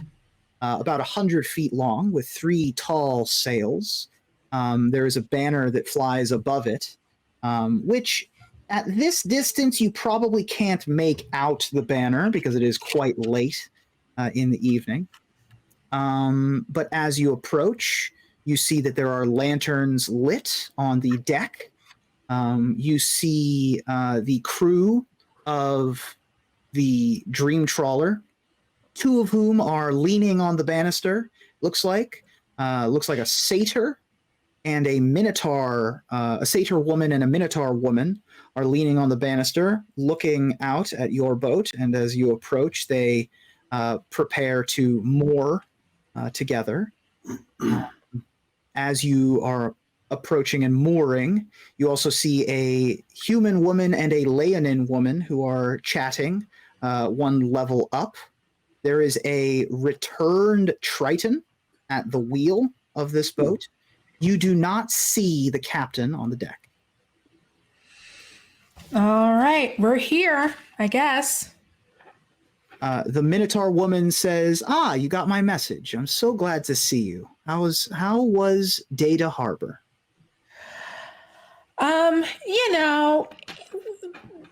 about 100 feet long, with 3 tall sails. There is a banner that flies above it, which at this distance you probably can't make out the banner because it is quite late in the evening. But as you approach, you see that there are lanterns lit on the deck. You see the crew of the Dream Trawler, 2 of whom are leaning on the banister. Looks like a satyr and a minotaur, a satyr woman and a minotaur woman are leaning on the banister, looking out at your boat. And as you approach, they prepare to moor together. As you are approaching and mooring, you also see a human woman and a Leonin woman who are chatting, one level up. There is a returned Triton at the wheel of this boat. You do not see the captain on the deck. All right, we're here, I guess. The Minotaur woman says, you got my message. I'm so glad to see you. How was Data Harbor?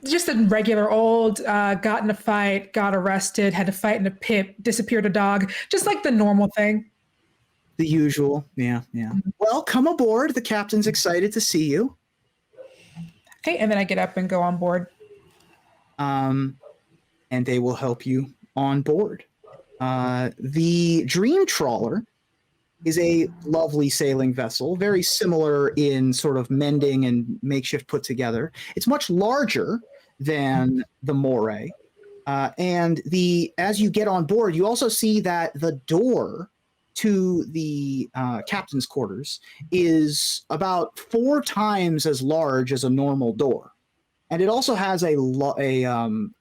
Just a regular old, got in a fight, got arrested, had to fight in a pit, disappeared a dog, just like the normal thing. The usual, yeah. Well, come aboard. The captain's excited to see you. Okay, and then I get up and go on board. And they will help you on board. The Dream Trawler is a lovely sailing vessel, very similar in sort of mending and makeshift put together. It's much larger than the moray. And as you get on board, you also see that the door to the captain's quarters is about 4 times as large as a normal door. And it also has a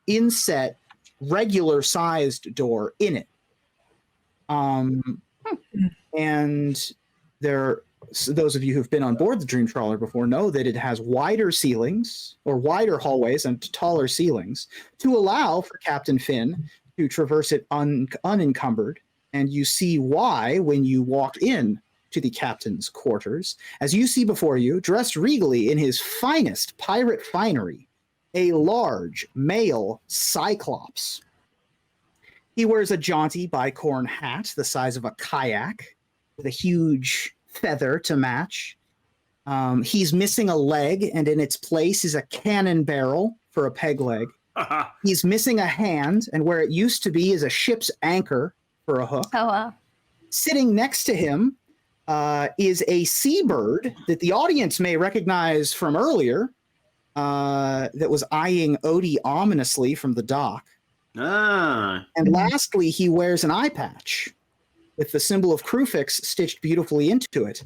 inset regular sized door in it. And those of you who've been on board the Dream Trawler before know that it has wider ceilings or wider hallways and taller ceilings to allow for Captain Finn to traverse it unencumbered. And you see why when you walk in to the captain's quarters, as you see before you, dressed regally in his finest pirate finery, a large male Cyclops. He wears a jaunty bicorn hat the size of a kayak with a huge feather to match. He's missing a leg, and in its place is a cannon barrel for a peg leg. He's missing a hand, and where it used to be is a ship's anchor for a hook. Oh, wow. Sitting next to him is a seabird that the audience may recognize from earlier, that was eyeing Odie ominously from the dock. And lastly, he wears an eye patch with the symbol of Crufix stitched beautifully into it.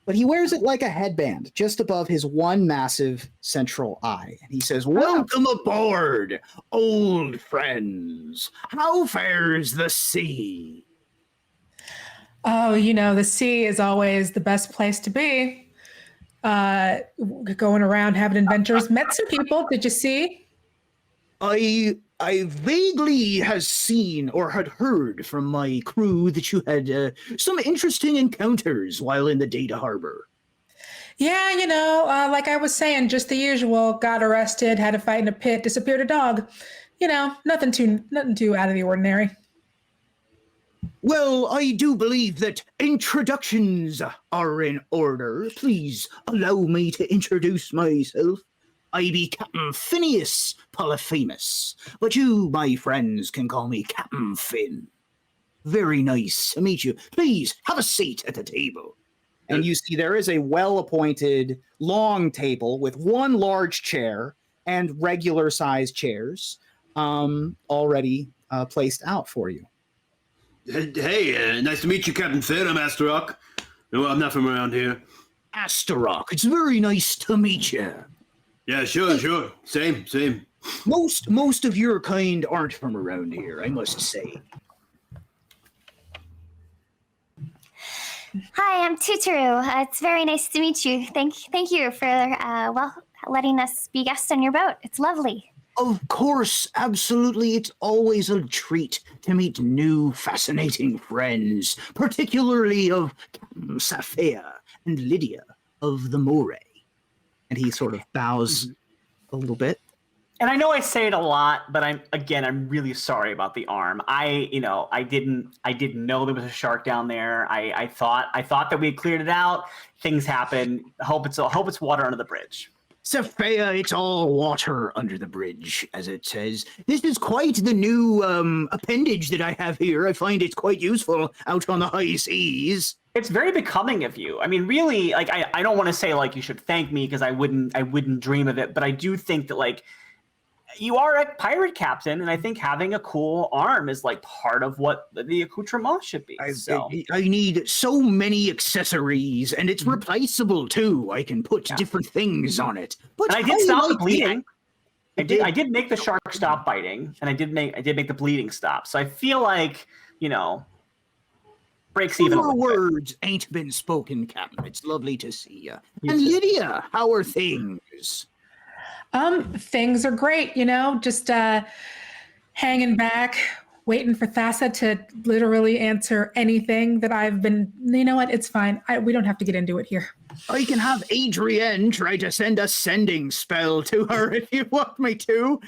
But he wears it like a headband, just above his one massive central eye. And he says, "Welcome aboard, old friends. How fares the sea?" Oh, the sea is always the best place to be. Going around having adventures. Met some people. Did you see? I vaguely has seen or had heard from my crew that you had some interesting encounters while in the Data Harbor. Yeah, like I was saying, just the usual. Got arrested, had to fight in a pit, disappeared a dog. Nothing too out of the ordinary. Well, I do believe that introductions are in order. Please allow me to introduce myself. I be Captain Phineas Polyphemus, but you, my friends, can call me Captain Finn. Very nice to meet you. Please have a seat at the table. And you see there is a well-appointed long table with one large chair and regular-sized chairs already placed out for you. Hey, nice to meet you, Captain Finn. I'm Astarock. No, I'm not from around here. Astarock, it's very nice to meet you. Yeah, sure. Same. Most of your kind aren't from around here, I must say. Hi, I'm Tutoru. It's very nice to meet you. Thank you for letting us be guests on your boat. It's lovely. Of course, absolutely. It's always a treat to meet new, fascinating friends, particularly of Captain Saphea and Lydia of the Moray. And he sort of bows a little bit. And I know I say it a lot, but I'm really sorry about the arm. I didn't know there was a shark down there. I thought that we had cleared it out. Things happen. I hope it's water under the bridge. Saphea, it's all water under the bridge, as it says. This is quite the new appendage that I have here. I find it's quite useful out on the high seas. It's very becoming of you. I mean, really, like I don't want to say like you should thank me because I wouldn't dream of it, but I do think that like you are a pirate captain, and I think having a cool arm is like part of what the accoutrement should be. I need so many accessories, and it's replaceable too. I can put different things on it. But and I did stop the bleeding. I did make the shark stop biting, and I did make the bleeding stop. So I feel like, breaks even. Your words ain't been spoken, Captain. It's lovely to see you. And Lydia, how are things? Things are great, just hanging back, waiting for Thassa to literally answer anything that I've been, you know what, it's fine. We don't have to get into it here. I can have Adrienne try to send a sending spell to her if you want me to.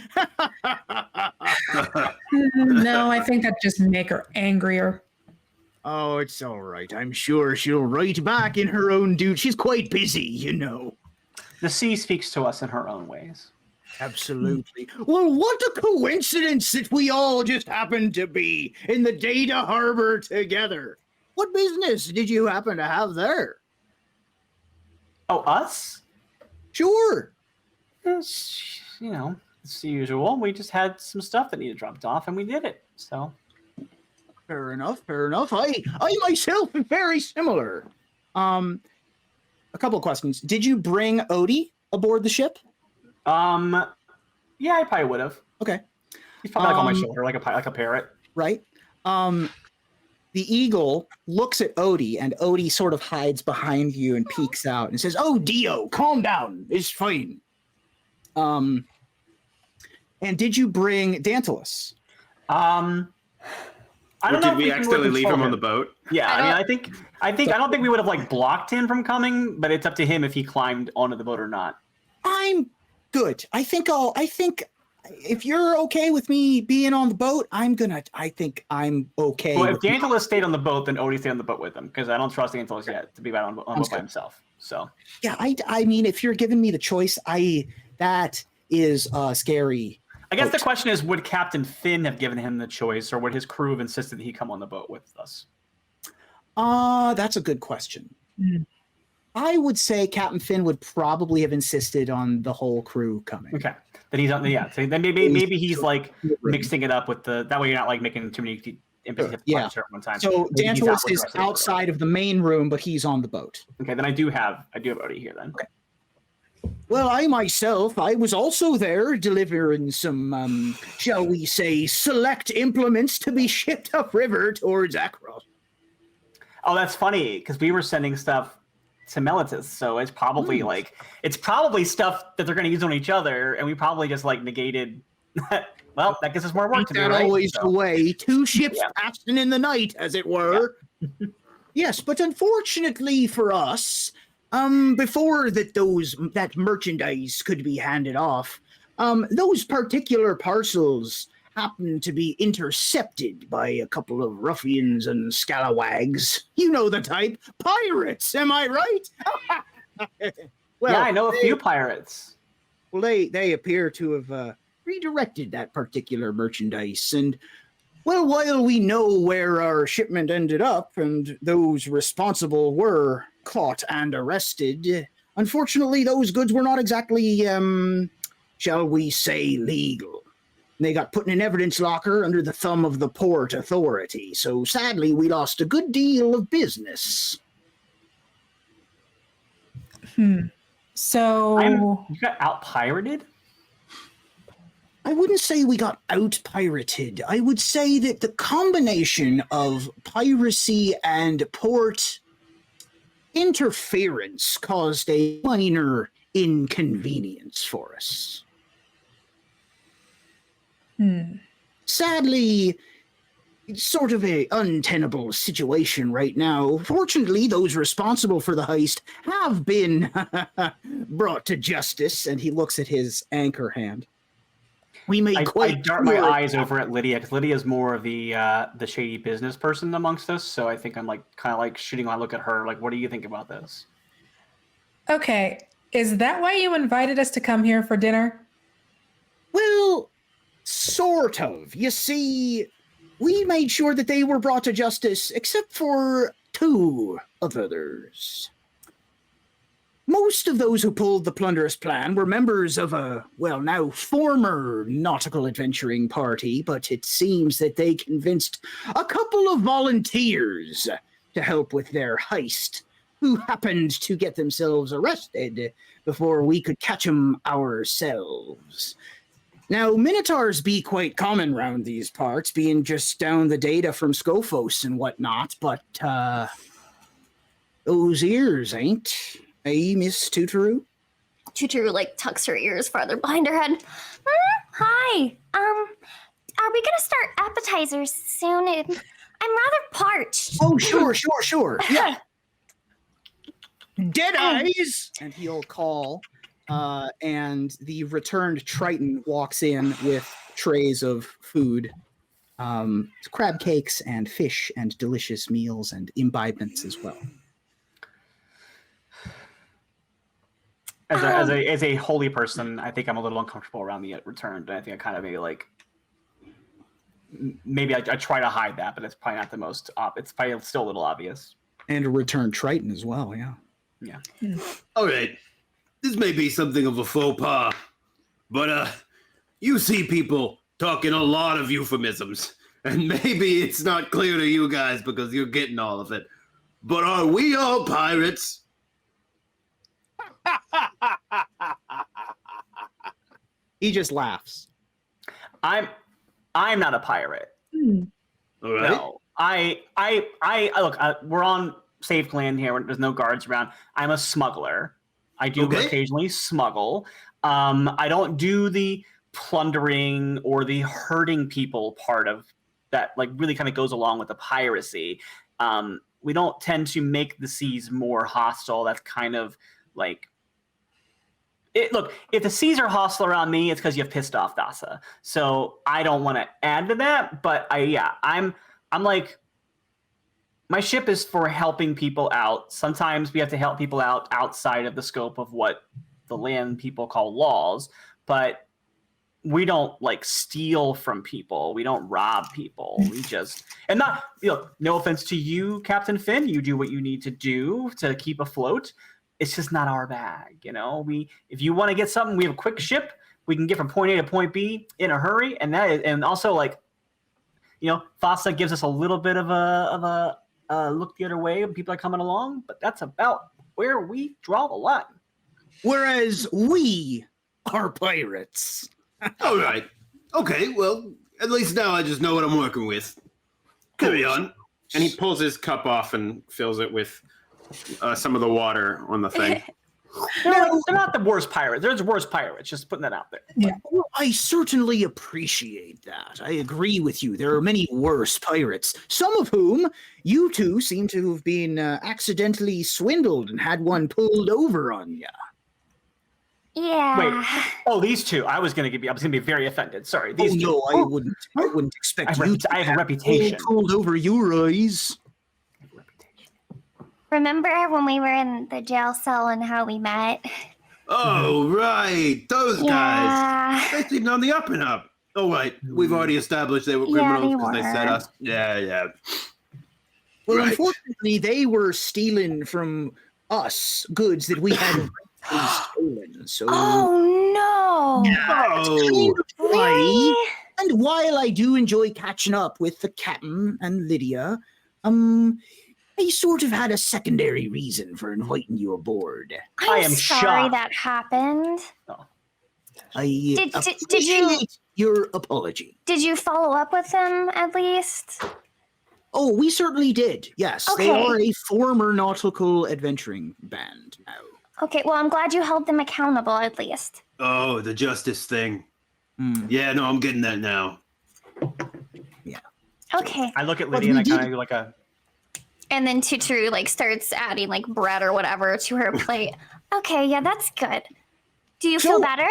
No, I think that just make her angrier. Oh, it's all right. I'm sure she'll write back in her own due. She's quite busy, The sea speaks to us in her own ways. Absolutely. Well, what a coincidence that we all just happened to be in the Data Harbor together. What business did you happen to have there? Oh, us? Sure. It's the usual. We just had some stuff that needed dropped off, and we did it. So. Fair enough. I myself am very similar. A couple of questions. Did you bring Odie aboard the ship? Yeah, I probably would have. Okay. He's probably like on my shoulder, like a parrot. Right. The eagle looks at Odie, and Odie sort of hides behind you and peeks out and says, "Oh, Dio, calm down. It's fine." And did you bring Dantalus? I don't know. Did we accidentally leave him on the boat? Yeah, I don't think we would have like blocked him from coming, but it's up to him if he climbed onto the boat or not. I'm good. I think if you're okay with me being on the boat, I think I'm okay. Well, if Dantalus stayed on the boat, then Odie stayed on the boat with him because I don't trust Dantalus yet to be on the boat by himself. So yeah, I mean, if you're giving me the choice, that is scary. I guess the question is, would Captain Finn have given him the choice, or would his crew have insisted that he come on the boat with us? That's a good question. Mm. I would say Captain Finn would probably have insisted on the whole crew coming. Okay, then he's on. Yeah, so then maybe he's like mixing it up with that way you're not like making too many NPCs at one time. So Dantalus is outside of the main room, but he's on the boat. Okay, then I do have Odie here then. Okay. Well, I was also there delivering some, shall we say, select implements to be shipped upriver towards Akros. Oh, that's funny, because we were sending stuff to Melitus, so it's probably stuff that they're going to use on each other, and we probably just like negated. Well, that gives us more work to do, right? Always the way. Two ships passing in the night, as it were. Yeah. Yes, but unfortunately for us, before that merchandise could be handed off, those particular parcels happened to be intercepted by a couple of ruffians and scalawags. You know the type. Pirates, am I right? Well, yeah, I know a few pirates. Well, they appear to have redirected that particular merchandise. And, well, while we know where our shipment ended up and those responsible were caught and arrested, unfortunately, those goods were not exactly, shall we say, legal. They got put in an evidence locker under the thumb of the port authority. So sadly, we lost a good deal of business. So You got out-pirated? I wouldn't say we got out-pirated. I would say that the combination of piracy and port interference caused a minor inconvenience for us. Sadly, it's sort of a untenable situation right now. Fortunately, those responsible for the heist have been brought to justice, and he looks at his anchor hand. We may I dart my eyes over at Lydia because Lydia's more of the shady business person amongst us. So I think I'm like kind of like shooting my look at her. Like, what do you think about this? okay, is that why you invited us to come here for dinner? Well, sort of. You see, we made sure that they were brought to justice, except for two of others. Most of those who pulled the plunderous plan were members of a, well, now former nautical adventuring party, but it seems that they convinced a couple of volunteers to help with their heist, who happened to get themselves arrested before we could catch them ourselves. Now, Minotaurs be quite common round these parts, being just down the data from Scophos and whatnot, but, those ears ain't. Hey, Miss Tutoru? Tutoru like tucks her ears farther behind her head. Hi. Are we gonna start appetizers soon? I'm rather parched. Oh, sure. Yeah. Dead eyes! And he'll call, and the returned Triton walks in with trays of food. Crab cakes and fish and delicious meals and imbibements as well. As a holy person, I think I'm a little uncomfortable around the returned. I think I kind of maybe I try to hide that, but it's probably not the most. It's probably still a little obvious. And a returned Triton as well, yeah. Yeah. All right. This may be something of a faux pas, but you see people talking a lot of euphemisms, and maybe it's not clear to you guys because you're getting all of it. But are we all pirates? He just laughs. I'm not a pirate. All right. No. I look, we're on safe land here. There's no guards around. I'm a smuggler. I do occasionally smuggle. I don't do the plundering or the hurting people part of that, like really kind of goes along with the piracy. We don't tend to make the seas more hostile. That's kind of like look, if the seas are hostile around me, it's because you've pissed off Dasa. So I don't want to add to that, but I'm like, my ship is for helping people out. Sometimes we have to help people out outside of the scope of what the land people call laws, but we don't like steal from people. We don't rob people. We just, and not, no offense to you, Captain Finn, you do what you need to do to keep afloat. It's just not our bag, if you want to get something, we have a quick ship. We can get from point A to point B in a hurry. And also like, FASA gives us a little bit of a look the other way when people are coming along, but that's about where we draw the line. Whereas we are pirates. All right. Okay, well, at least now I just know what I'm working with. Carry on. And he pulls his cup off and fills it with some of the water on the thing. They're not the worst pirates. There's worse pirates. Just putting that out there. Yeah. Well, I certainly appreciate that. I agree with you. There are many worse pirates, some of whom you two seem to have been accidentally swindled and had one pulled over on you. Yeah. Wait. Oh, these two. I was gonna be very offended. Sorry. These two. no, I wouldn't expect you to I have a all reputation. pulled over your eyes. Remember when we were in the jail cell and how we met? Oh, right. Those guys. Yeah. They seemed on the up and up. Oh, right. We've already established they were Yeah, criminals they because they set were. us. Yeah. Well, Right. unfortunately, they were stealing from us goods that we had stolen. So, Oh no. Oh, Really? and while I do enjoy catching up with the captain and Lydia, I sort of had a secondary reason for inviting you aboard. I I'm am sorry shocked. that happened. I Did you appreciate your apology. did you follow up with them at least? Oh, we certainly did. Yes, they Okay. are a former nautical adventuring band now. Okay, well I'm glad you held them accountable at least. oh, the justice thing. Hmm. Yeah, no, I'm getting that now. Okay. I look at But Lydia and I we kind of did- do like a. And then Tutru like starts adding like bread or whatever to her plate. Okay, yeah, that's good. Do you feel So- better?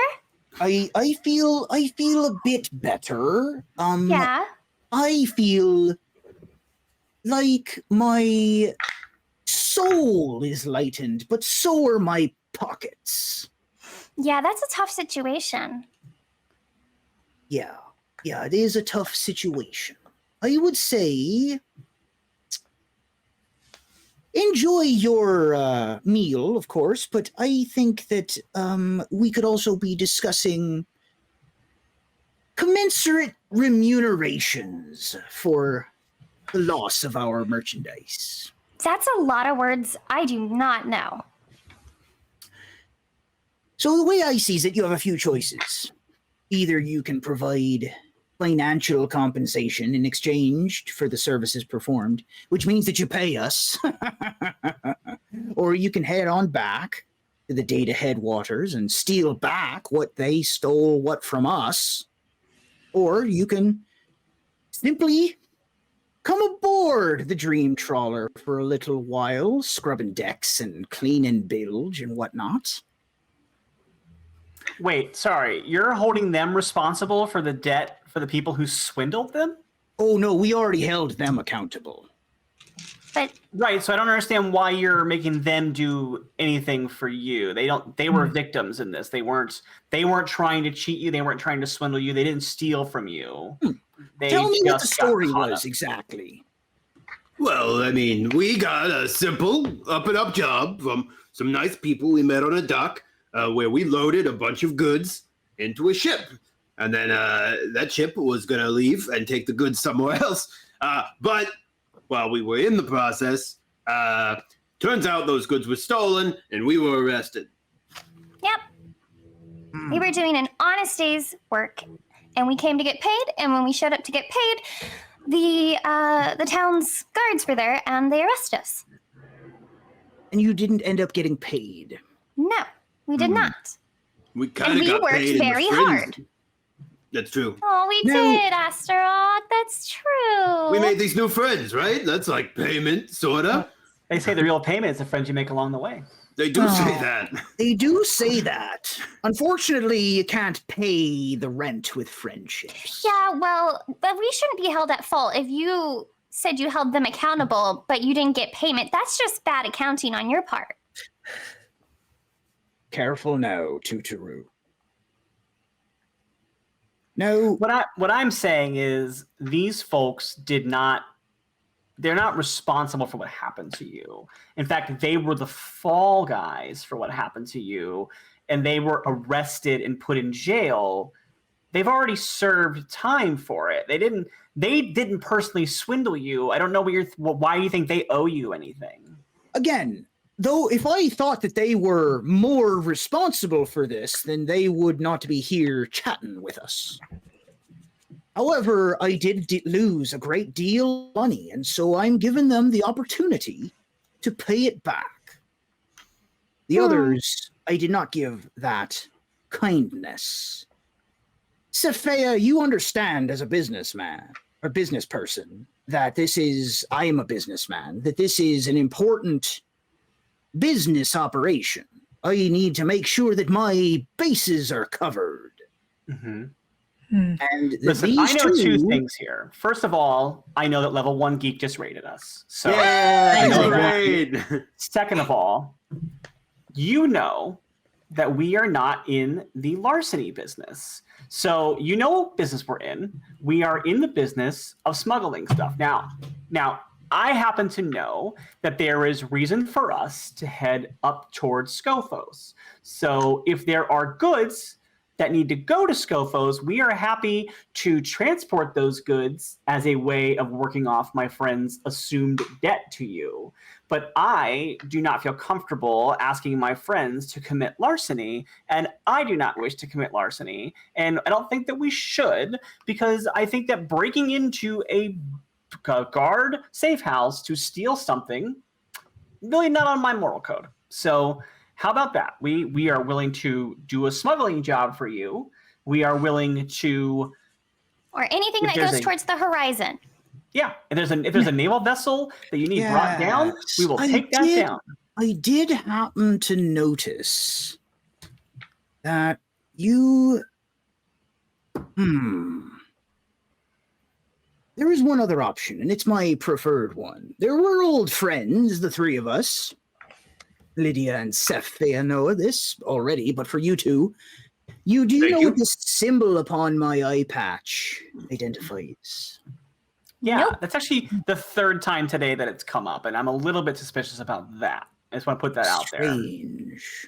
I feel a bit better. Yeah. I feel like my soul is lightened, but so are my pockets. Yeah, that's a tough situation. Yeah, it is a tough situation. I would say enjoy your meal, of course, but I think that we could also be discussing commensurate remunerations for the loss of our merchandise. That's a lot of words I do not know. So the way I see it, you have a few choices. Either you can provide financial compensation in exchange for the services performed, which means that you pay us, or you can head on back to the data headwaters and steal back what they stole from us, or you can simply come aboard the Dream Trawler for a little while, scrubbing decks and cleaning bilge and whatnot. Wait, sorry. You're holding them responsible for the debt for the people who swindled them? Oh no, we already held them accountable. But Right. So I don't understand why you're making them do anything for you. They were victims in this. They weren't trying to cheat you. They weren't trying to swindle you. They didn't steal from you. They Tell me what the just got story caught was up. exactly. Well, I mean, we got a simple up and up job from some nice people we met on a dock where we loaded a bunch of goods into a ship. And then that ship was going to leave and take the goods somewhere else. But while we were in the process, turns out those goods were stolen and we were arrested. yep, we were doing an honest day's work, and we came to get paid. And when we showed up to get paid, the town's guards were there, and they arrested us. And you didn't end up getting paid. No, we did not. We kind And of we got worked paid in the very fringe. hard. That's true. Oh, we No. did, Astaroth. That's true. We made these new friends, right? That's like payment, sorta. They say the real payment is the friends you make along the way. They do say Oh. that. They do say that. Unfortunately, you can't pay the rent with friendships. Yeah, well, but we shouldn't be held at fault. If you said you held them accountable, but you didn't get payment, that's just bad accounting on your part. Careful now, Tutoru. No, What I'm saying is these folks they're not responsible for what happened to you. In fact, they were the fall guys for what happened to you, and they were arrested and put in jail. They've already served time for it. They didn't personally swindle you. I don't know why you think they owe you anything. again, though, if I thought that they were more responsible for this, then they would not be here chatting with us. However, I did lose a great deal of money, and so I'm giving them the opportunity to pay it back. The others, I did not give that kindness. Sophia, you understand as a businessman or business person that I am a businessman, that this is an important business operation. I need to make sure that my bases are covered. Mm-hmm. And Listen, I these know two things here. First of all, I know that level 1 geek just rated us. So I know that. great. Second of all, you know that we are not in the larceny business. So you know what business we're in. We are in the business of smuggling stuff. Now, I happen to know that there is reason for us to head up towards Scophos. So if there are goods that need to go to Scophos, we are happy to transport those goods as a way of working off my friend's assumed debt to you. But I do not feel comfortable asking my friends to commit larceny, and I do not wish to commit larceny, and I don't think that we should, because I think that breaking into a guard safe house to steal something, really not on my moral code. So how about that? We are willing to do a smuggling job for you. We are willing to, Or anything that goes towards the horizon. yeah. If there's a naval vessel that you need brought down, we will take that down. I did happen to notice that you. There is one other option, and it's my preferred one. There were old friends, the three of us. Lydia and Seth, they know this already, but for you two, you know what this symbol upon my eye patch identifies? Yeah, Nope. That's actually the third time today that it's come up, and I'm a little bit suspicious about that. I just want to put that out there. Strange.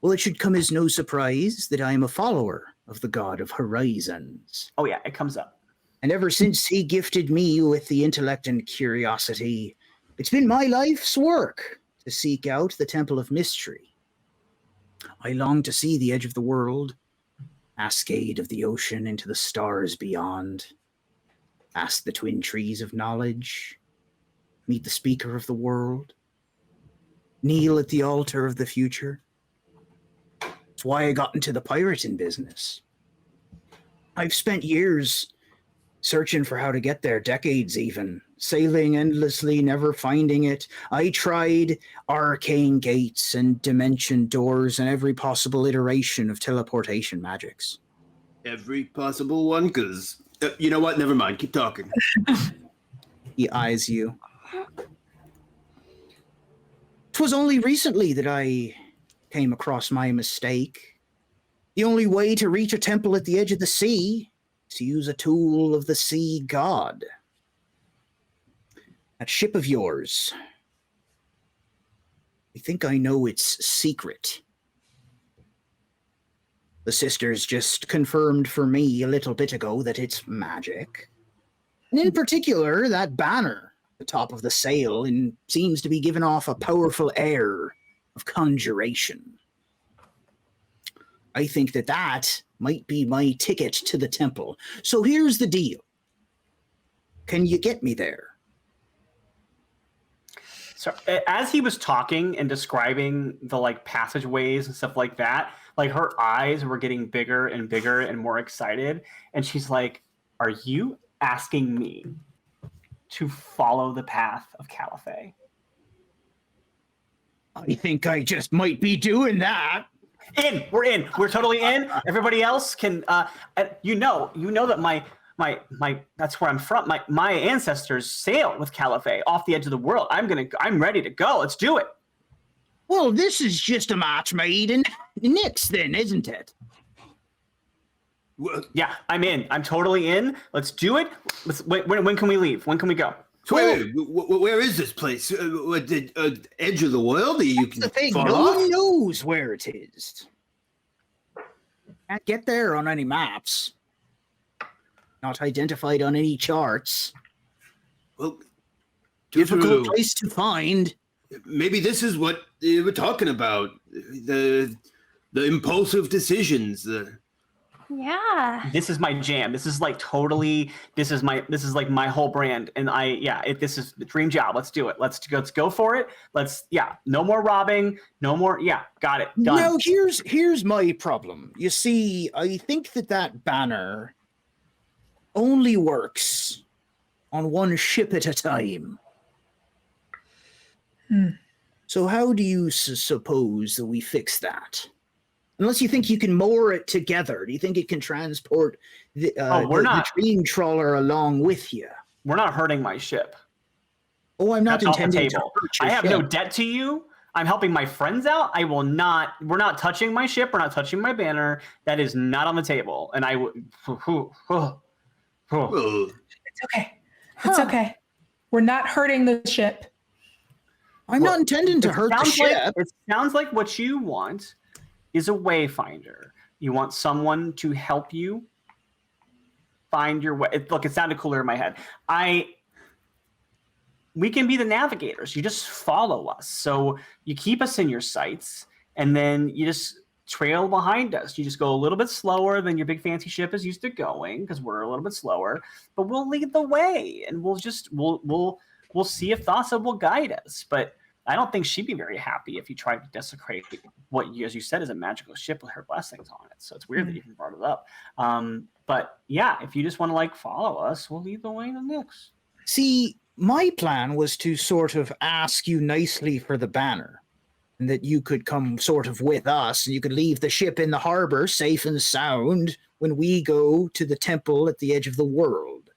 Well, it should come as no surprise that I am a follower of the God of Horizons. Oh yeah, it comes up. And ever since he gifted me with the intellect and curiosity, it's been my life's work to seek out the Temple of Mystery. I long to see the edge of the world, cascade of the ocean into the stars beyond, ask the twin trees of knowledge, meet the speaker of the world, kneel at the altar of the future. That's why I got into the pirating business. I've spent years searching for how to get there, decades even, sailing endlessly, never finding it. I tried arcane gates and dimension doors and every possible iteration of teleportation magics. Every possible one, because you know what? Never mind. Keep talking. He eyes you. 'Twas only recently that I came across my mistake. The only way to reach a temple at the edge of the sea is to use a tool of the sea god. That ship of yours, I think I know its secret. The sisters just confirmed for me a little bit ago that it's magic. And in particular, that banner at the top of the sail seems to be giving off a powerful air of conjuration. I think that might be my ticket to the temple. So here's the deal. Can you get me there? So as he was talking and describing the like passageways and stuff like that, like her eyes were getting bigger and bigger and more excited. And she's like, are you asking me to follow the path of Caliphate? I think I just might be doing that. We're in. We're totally in. Everybody else can, you know that my that's where I'm from. My ancestors sailed with Caliphate off the edge of the world. I'm ready to go. Let's do it. Well, this is just a match made in nix then, isn't it? Well, Yeah, I'm in. I'm totally in. Let's do it. When can we leave? When can we go? so wait, where is this place? What, the edge of the world? You can The thing, fall no off? one knows where it is. Can't get there on any maps. Not identified on any charts. Well, Difficult place to find. maybe this is what they were talking about. The impulsive decisions. Yeah. This is my jam. This is like totally. This is like my whole brand. And this is the dream job. Let's do it. Let's go for it. No more robbing. No more. Yeah, got it. Done. Now here's my problem. You see, I think that banner only works on one ship at a time. So how do you suppose that we fix that? Unless you think you can moor it together. Do you think it can transport the Dream Trawler along with you? We're not hurting my ship. Oh, I'm not That's off the intending to table. hurt your I have ship. no debt to you. I'm helping my friends out. We're not touching my ship. We're not touching my banner. That is not on the table. And I would. Well, It's okay. It's okay. We're not hurting the ship. I'm not intending to hurt the ship. It sounds like what you want is a wayfinder. You want someone to help you find your way. Look, it sounded cooler in my head. We can be the navigators. You just follow us. So you keep us in your sights, and then you just trail behind us. You just go a little bit slower than your big fancy ship is used to going, because we're a little bit slower. But we'll lead the way, and we'll see if Thassa will guide us. But I don't think she'd be very happy if you tried to desecrate what you, as you said, is a magical ship with her blessings on it. So it's weird that you even brought it up. But yeah, if you just want to follow us, we'll lead the way to Nyx. See, my plan was to sort of ask you nicely for the banner, and that you could come sort of with us, and you could leave the ship in the harbor safe and sound when we go to the temple at the edge of the world.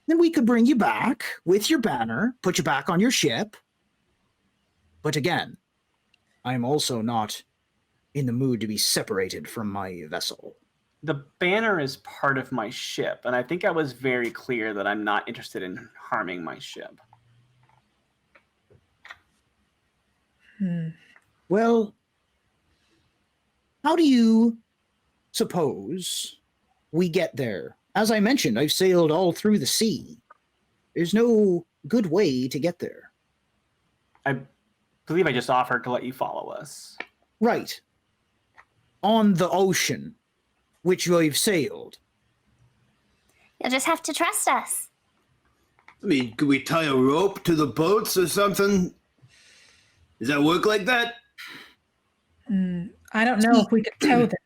Then we could bring you back with your banner, put you back on your ship. But again, I'm also not in the mood to be separated from my vessel. The banner is part of my ship, and I think I was very clear that I'm not interested in harming my ship. Well, how do you suppose we get there? As I mentioned, I've sailed all through the sea. There's no good way to get there. I believe I just offered to let you follow us. Right. On the ocean, which I've sailed. You'll just have to trust us. I mean, could we tie a rope to the boats or something? Does that work like that? I don't know if we could tow this.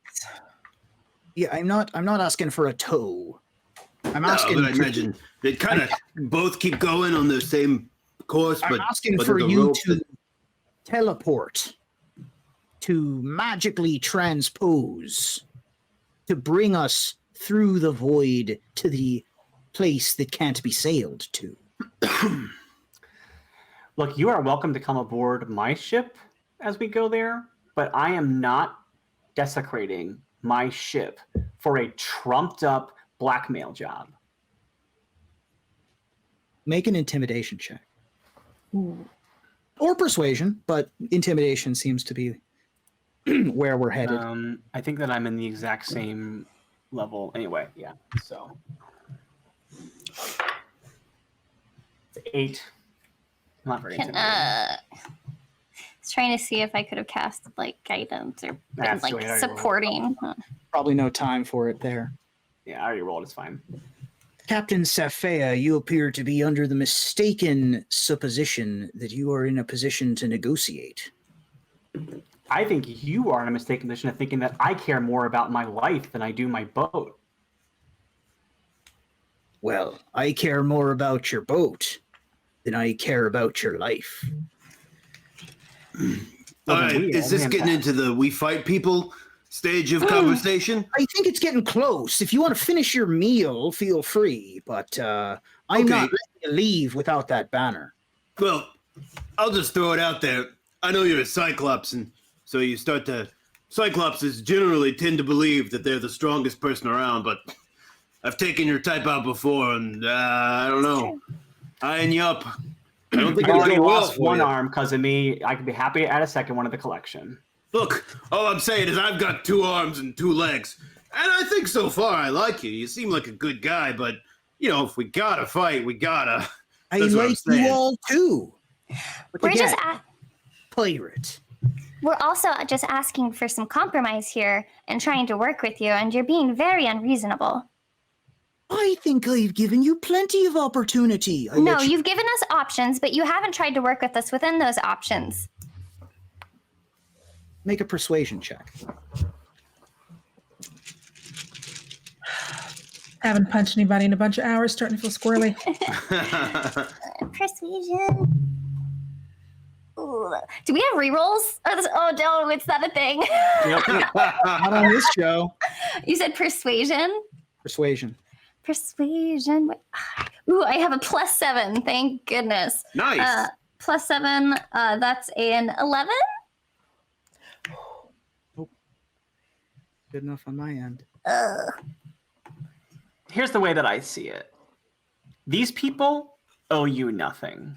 Yeah, I'm not asking for a tow. I'm No, asking but I imagine they kind of both keep going on the same course, I'm but asking but for the you rope to that- teleport, to magically transpose, to bring us through the void to the place that can't be sailed to. Look, you are welcome to come aboard my ship as we go there, but I am not desecrating my ship for a trumped up blackmail job. Make an intimidation check. Or persuasion, but intimidation seems to be where we're headed. I think that I'm in the exact same level. Anyway, yeah. So it's 8. Not very intimidating. I was trying to see if I could have cast guidance or been, That's the way I roll. supporting. Probably no time for it there. Yeah, I already rolled. It's fine. Captain Safea, you appear to be under the mistaken supposition that you are in a position to negotiate. I think you are in a mistaken position of thinking that I care more about my life than I do my boat. Well, I care more about your boat than I care about your life. All right, is this getting into the we fight people stage of conversation? I think it's getting close. If you want to finish your meal, feel free, but I'm Okay. not letting you leave without that banner. Well, I'll just throw it out there. I know you're a Cyclops, and so you start to... Cyclopses generally tend to believe that they're the strongest person around, but I've taken your type out before, and I don't know. Eyeing you up. I don't think I it'll already go well lost for one you. arm because of me. I could be happy to add a second one to the collection. Look, all I'm saying is I've got 2 arms and 2 legs, and I think so far I like you. You seem like a good guy, but, if we gotta fight, we gotta. I That's what I'm like saying. you all too. But We're again, just pirate. we're also just asking for some compromise here and trying to work with you, and you're being very unreasonable. I think I've given you plenty of opportunity. No, you've given us options, but you haven't tried to work with us within those options. Make a persuasion check. Haven't punched anybody in a bunch of hours, starting to feel squirrely. Persuasion. Ooh. Do we have rerolls? Oh no, it's not a thing. Not on this show. You said persuasion? Persuasion. Persuasion. Ooh, I have a +7. Thank goodness. Nice. +7. That's an 11. Good enough on my end. Here's the way that I see it. These people owe you nothing.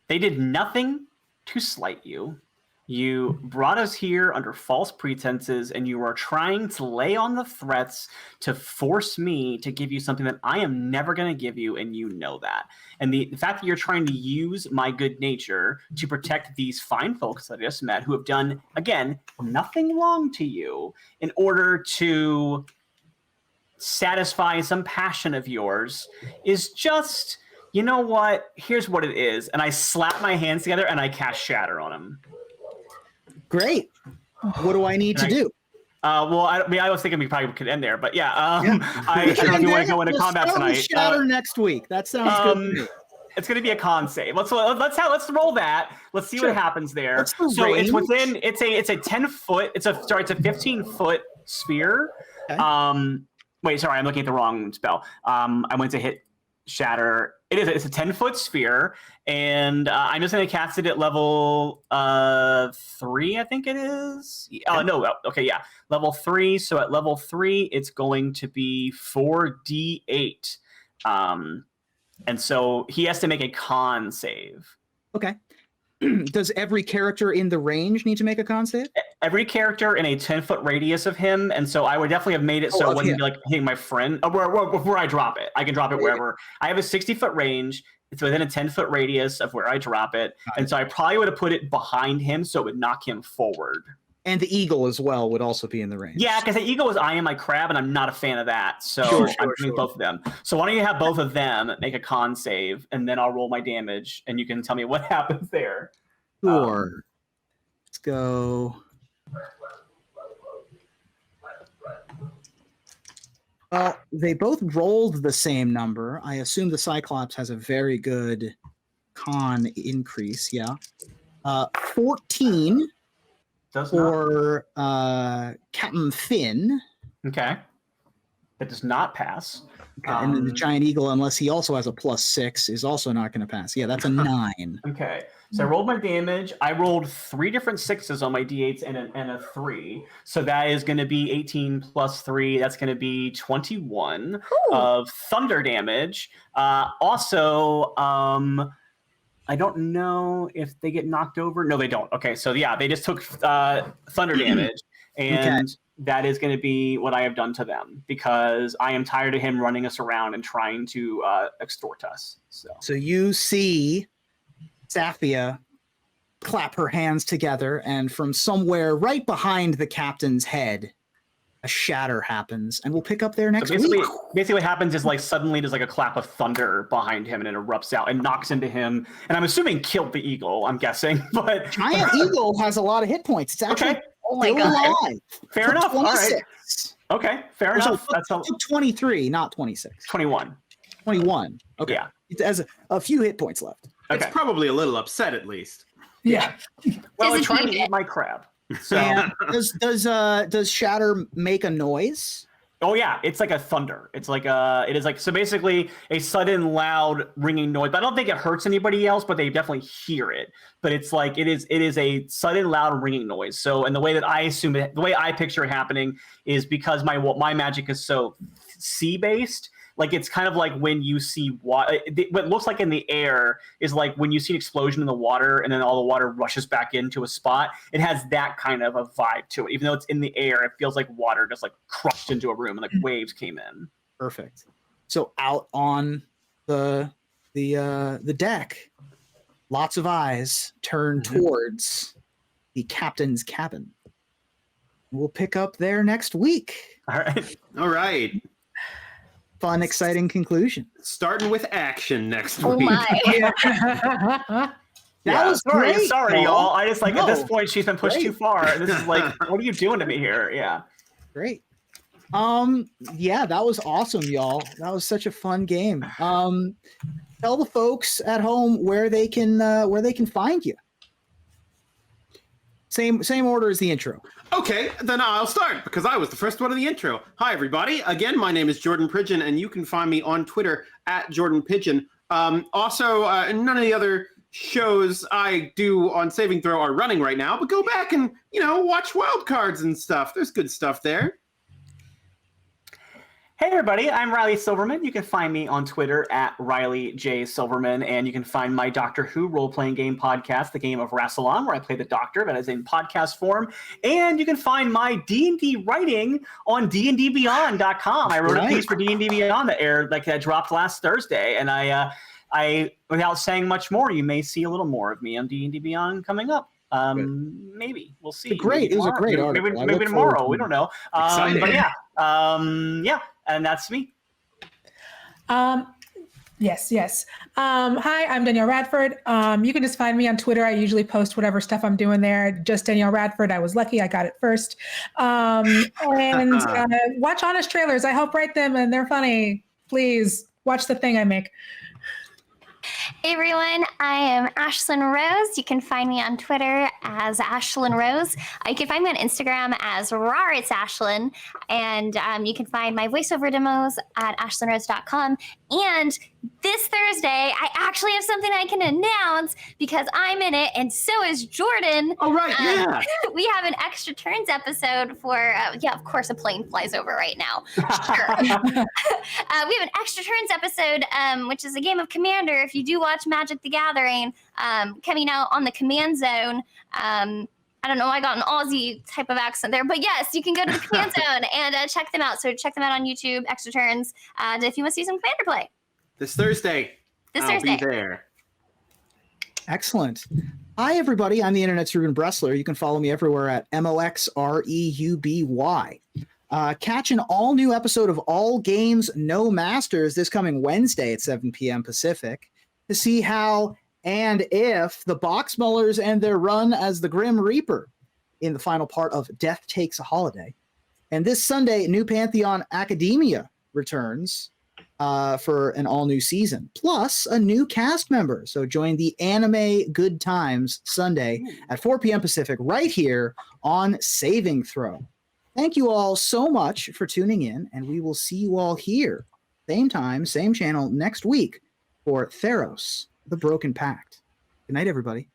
They did nothing to slight you. You brought us here under false pretenses, and you are trying to lay on the threats to force me to give you something that I am never going to give you, and you know that. And the fact that you're trying to use my good nature to protect these fine folks that I just met who have done, again, nothing wrong to you in order to satisfy some passion of yours is just, you know what? Here's what it is. And I slap my hands together and I cast Shatter on him. Great. What do I need to do? Well, I was thinking we probably could end there, but yeah. I don't know if you want to go into combat tonight. Shatter next week. That sounds good to me. It's going to be a con save. Let's roll that. Let's see what happens there. What's the range? It's within. It's a 10-foot. It's a 15-foot sphere. Okay. Wait, sorry, I'm looking at the wrong spell. I went to hit Shatter. It's a 10-foot sphere, and I'm just going to cast it at level 3, I think it is. Oh, no, okay, yeah. Level 3, so at level 3, it's going to be 4d8. And so he has to make a con save. Okay. Does every character in the range need to make a con save? Every character in a 10-foot radius of him, and so I would definitely have made it so it wouldn't be like hitting my friend. Where I drop it, I can drop it wherever. I have a 60-foot range. It's within a 10-foot radius of where I drop it, and so I probably would have put it behind him so it would knock him forward. And the eagle as well would also be in the range. Yeah, because the eagle is eyeing my crab, and I'm not a fan of that. So I'm doing both of them. So why don't you have both of them make a con save, and then I'll roll my damage, and you can tell me what happens there. Sure. Let's go. Well, they both rolled the same number. I assume the Cyclops has a very good con increase. Yeah. 14 for Captain Finn. Okay. That does not pass. Okay, and then the giant eagle, unless he also has a +6, is also not going to pass. Yeah, that's a 9. Okay. So I rolled my damage. I rolled 3 different 6s on my d8s and a 3. So that is going to be 18 plus 3. That's going to be 21 of thunder damage. Also, I don't know if they get knocked over. No, they don't. Okay, so yeah, they just took thunder damage. And that is going to be what I have done to them because I am tired of him running us around and trying to extort us. So you see Saphia clap her hands together, and from somewhere right behind the captain's head, a shatter happens, and we'll pick up there next week. Basically what happens is like suddenly there's like a clap of thunder behind him and it erupts out and knocks into him. And I'm assuming killed the eagle, I'm guessing. But giant eagle has a lot of hit points. It's actually oh my god. Alive. Fair enough. 26. All right. Okay, fair enough. That's 23, not 26. 21. 21. Okay. Yeah. It has a few hit points left. Okay. It's probably a little upset at least. Yeah. Well, I'm trying to eat my crab. So does Shatter make a noise? Oh yeah, it's like a thunder. It is like so basically a sudden loud ringing noise. But I don't think it hurts anybody else, but they definitely hear it. But it's like it is a sudden loud ringing noise. So and the way that I assume it, the way I picture it happening is because my magic is so sea based. Like it's kind of like when you see water. What looks like in the air is like when you see an explosion in the water, and then all the water rushes back into a spot. It has that kind of a vibe to it. Even though it's in the air, it feels like water just like crushed into a room and like waves came in. Perfect. So out on the deck, lots of eyes turn towards the captain's cabin. We'll pick up there next week. All right. Fun, exciting conclusion. Starting with action next week. Oh my. That was great. Sorry, y'all. I just at this point she's been pushed too far. And this is like, what are you doing to me here? Yeah. Great. Yeah, that was awesome, y'all. That was such a fun game. Tell the folks at home where they can find you. Same order as the intro. Okay, then I'll start because I was the first one in the intro. Hi, everybody. Again, my name is Jordan Pridgeon, and you can find me on Twitter at Jordan Pigeon. Also, none of the other shows I do on Saving Throw are running right now, but go back and, watch Wildcards and stuff. There's good stuff there. Hey everybody, I'm Riley Silverman. You can find me on Twitter at Riley J. Silverman, and you can find my Doctor Who role-playing game podcast, The Game of Rassilon, where I play the Doctor, that is in podcast form. And you can find my D&D writing on dndbeyond.com. I wrote a piece for D&D Beyond that dropped last Thursday, and I, without saying much more, you may see a little more of me on D&D Beyond coming up. Maybe we'll see. It was a great article. Maybe tomorrow. We don't know. But yeah, and that's me. Yes. Hi, I'm Danielle Radford. You can just find me on Twitter. I usually post whatever stuff I'm doing there. Just Danielle Radford. I was lucky. I got it first. And watch Honest Trailers. I help write them, and they're funny. Please watch the thing I make. Hey everyone, I am Ashlyn Rose. You can find me on Twitter as Ashlyn Rose. You can find me on Instagram as Rar It's Ashlyn. And you can find my voiceover demos at ashlynrose.com. And this Thursday, I actually have something I can announce because I'm in it, and so is Jordan. Oh, right, yeah. We have an Extra Turns episode for, of course, a plane flies over right now. Sure. We have an Extra Turns episode, which is a game of Commander. If you do watch Magic the Gathering, coming out on the Command Zone. I don't know, I got an Aussie type of accent there, but yes, you can go to the Command Zone and check them out. So check them out on YouTube, Extra Turns, if you want to see some Commander play. This Thursday. I'll be there. Excellent. Hi, everybody. I'm the Internet's Ruben Bressler. You can follow me everywhere at MOXREUBY. Catch an all-new episode of All Games, No Masters this coming Wednesday at 7 p.m. Pacific to see how and if the Boxmullers and their run as the Grim Reaper in the final part of Death Takes a Holiday. And this Sunday, New Pantheon Academia returns for an all-new season, plus a new cast member. So join the Anime Good Times Sunday at 4 p.m. Pacific right here on Saving Throw. Thank you all so much for tuning in, and we will see you all here, same time, same channel next week for Theros, the Broken Pact. Good night, everybody.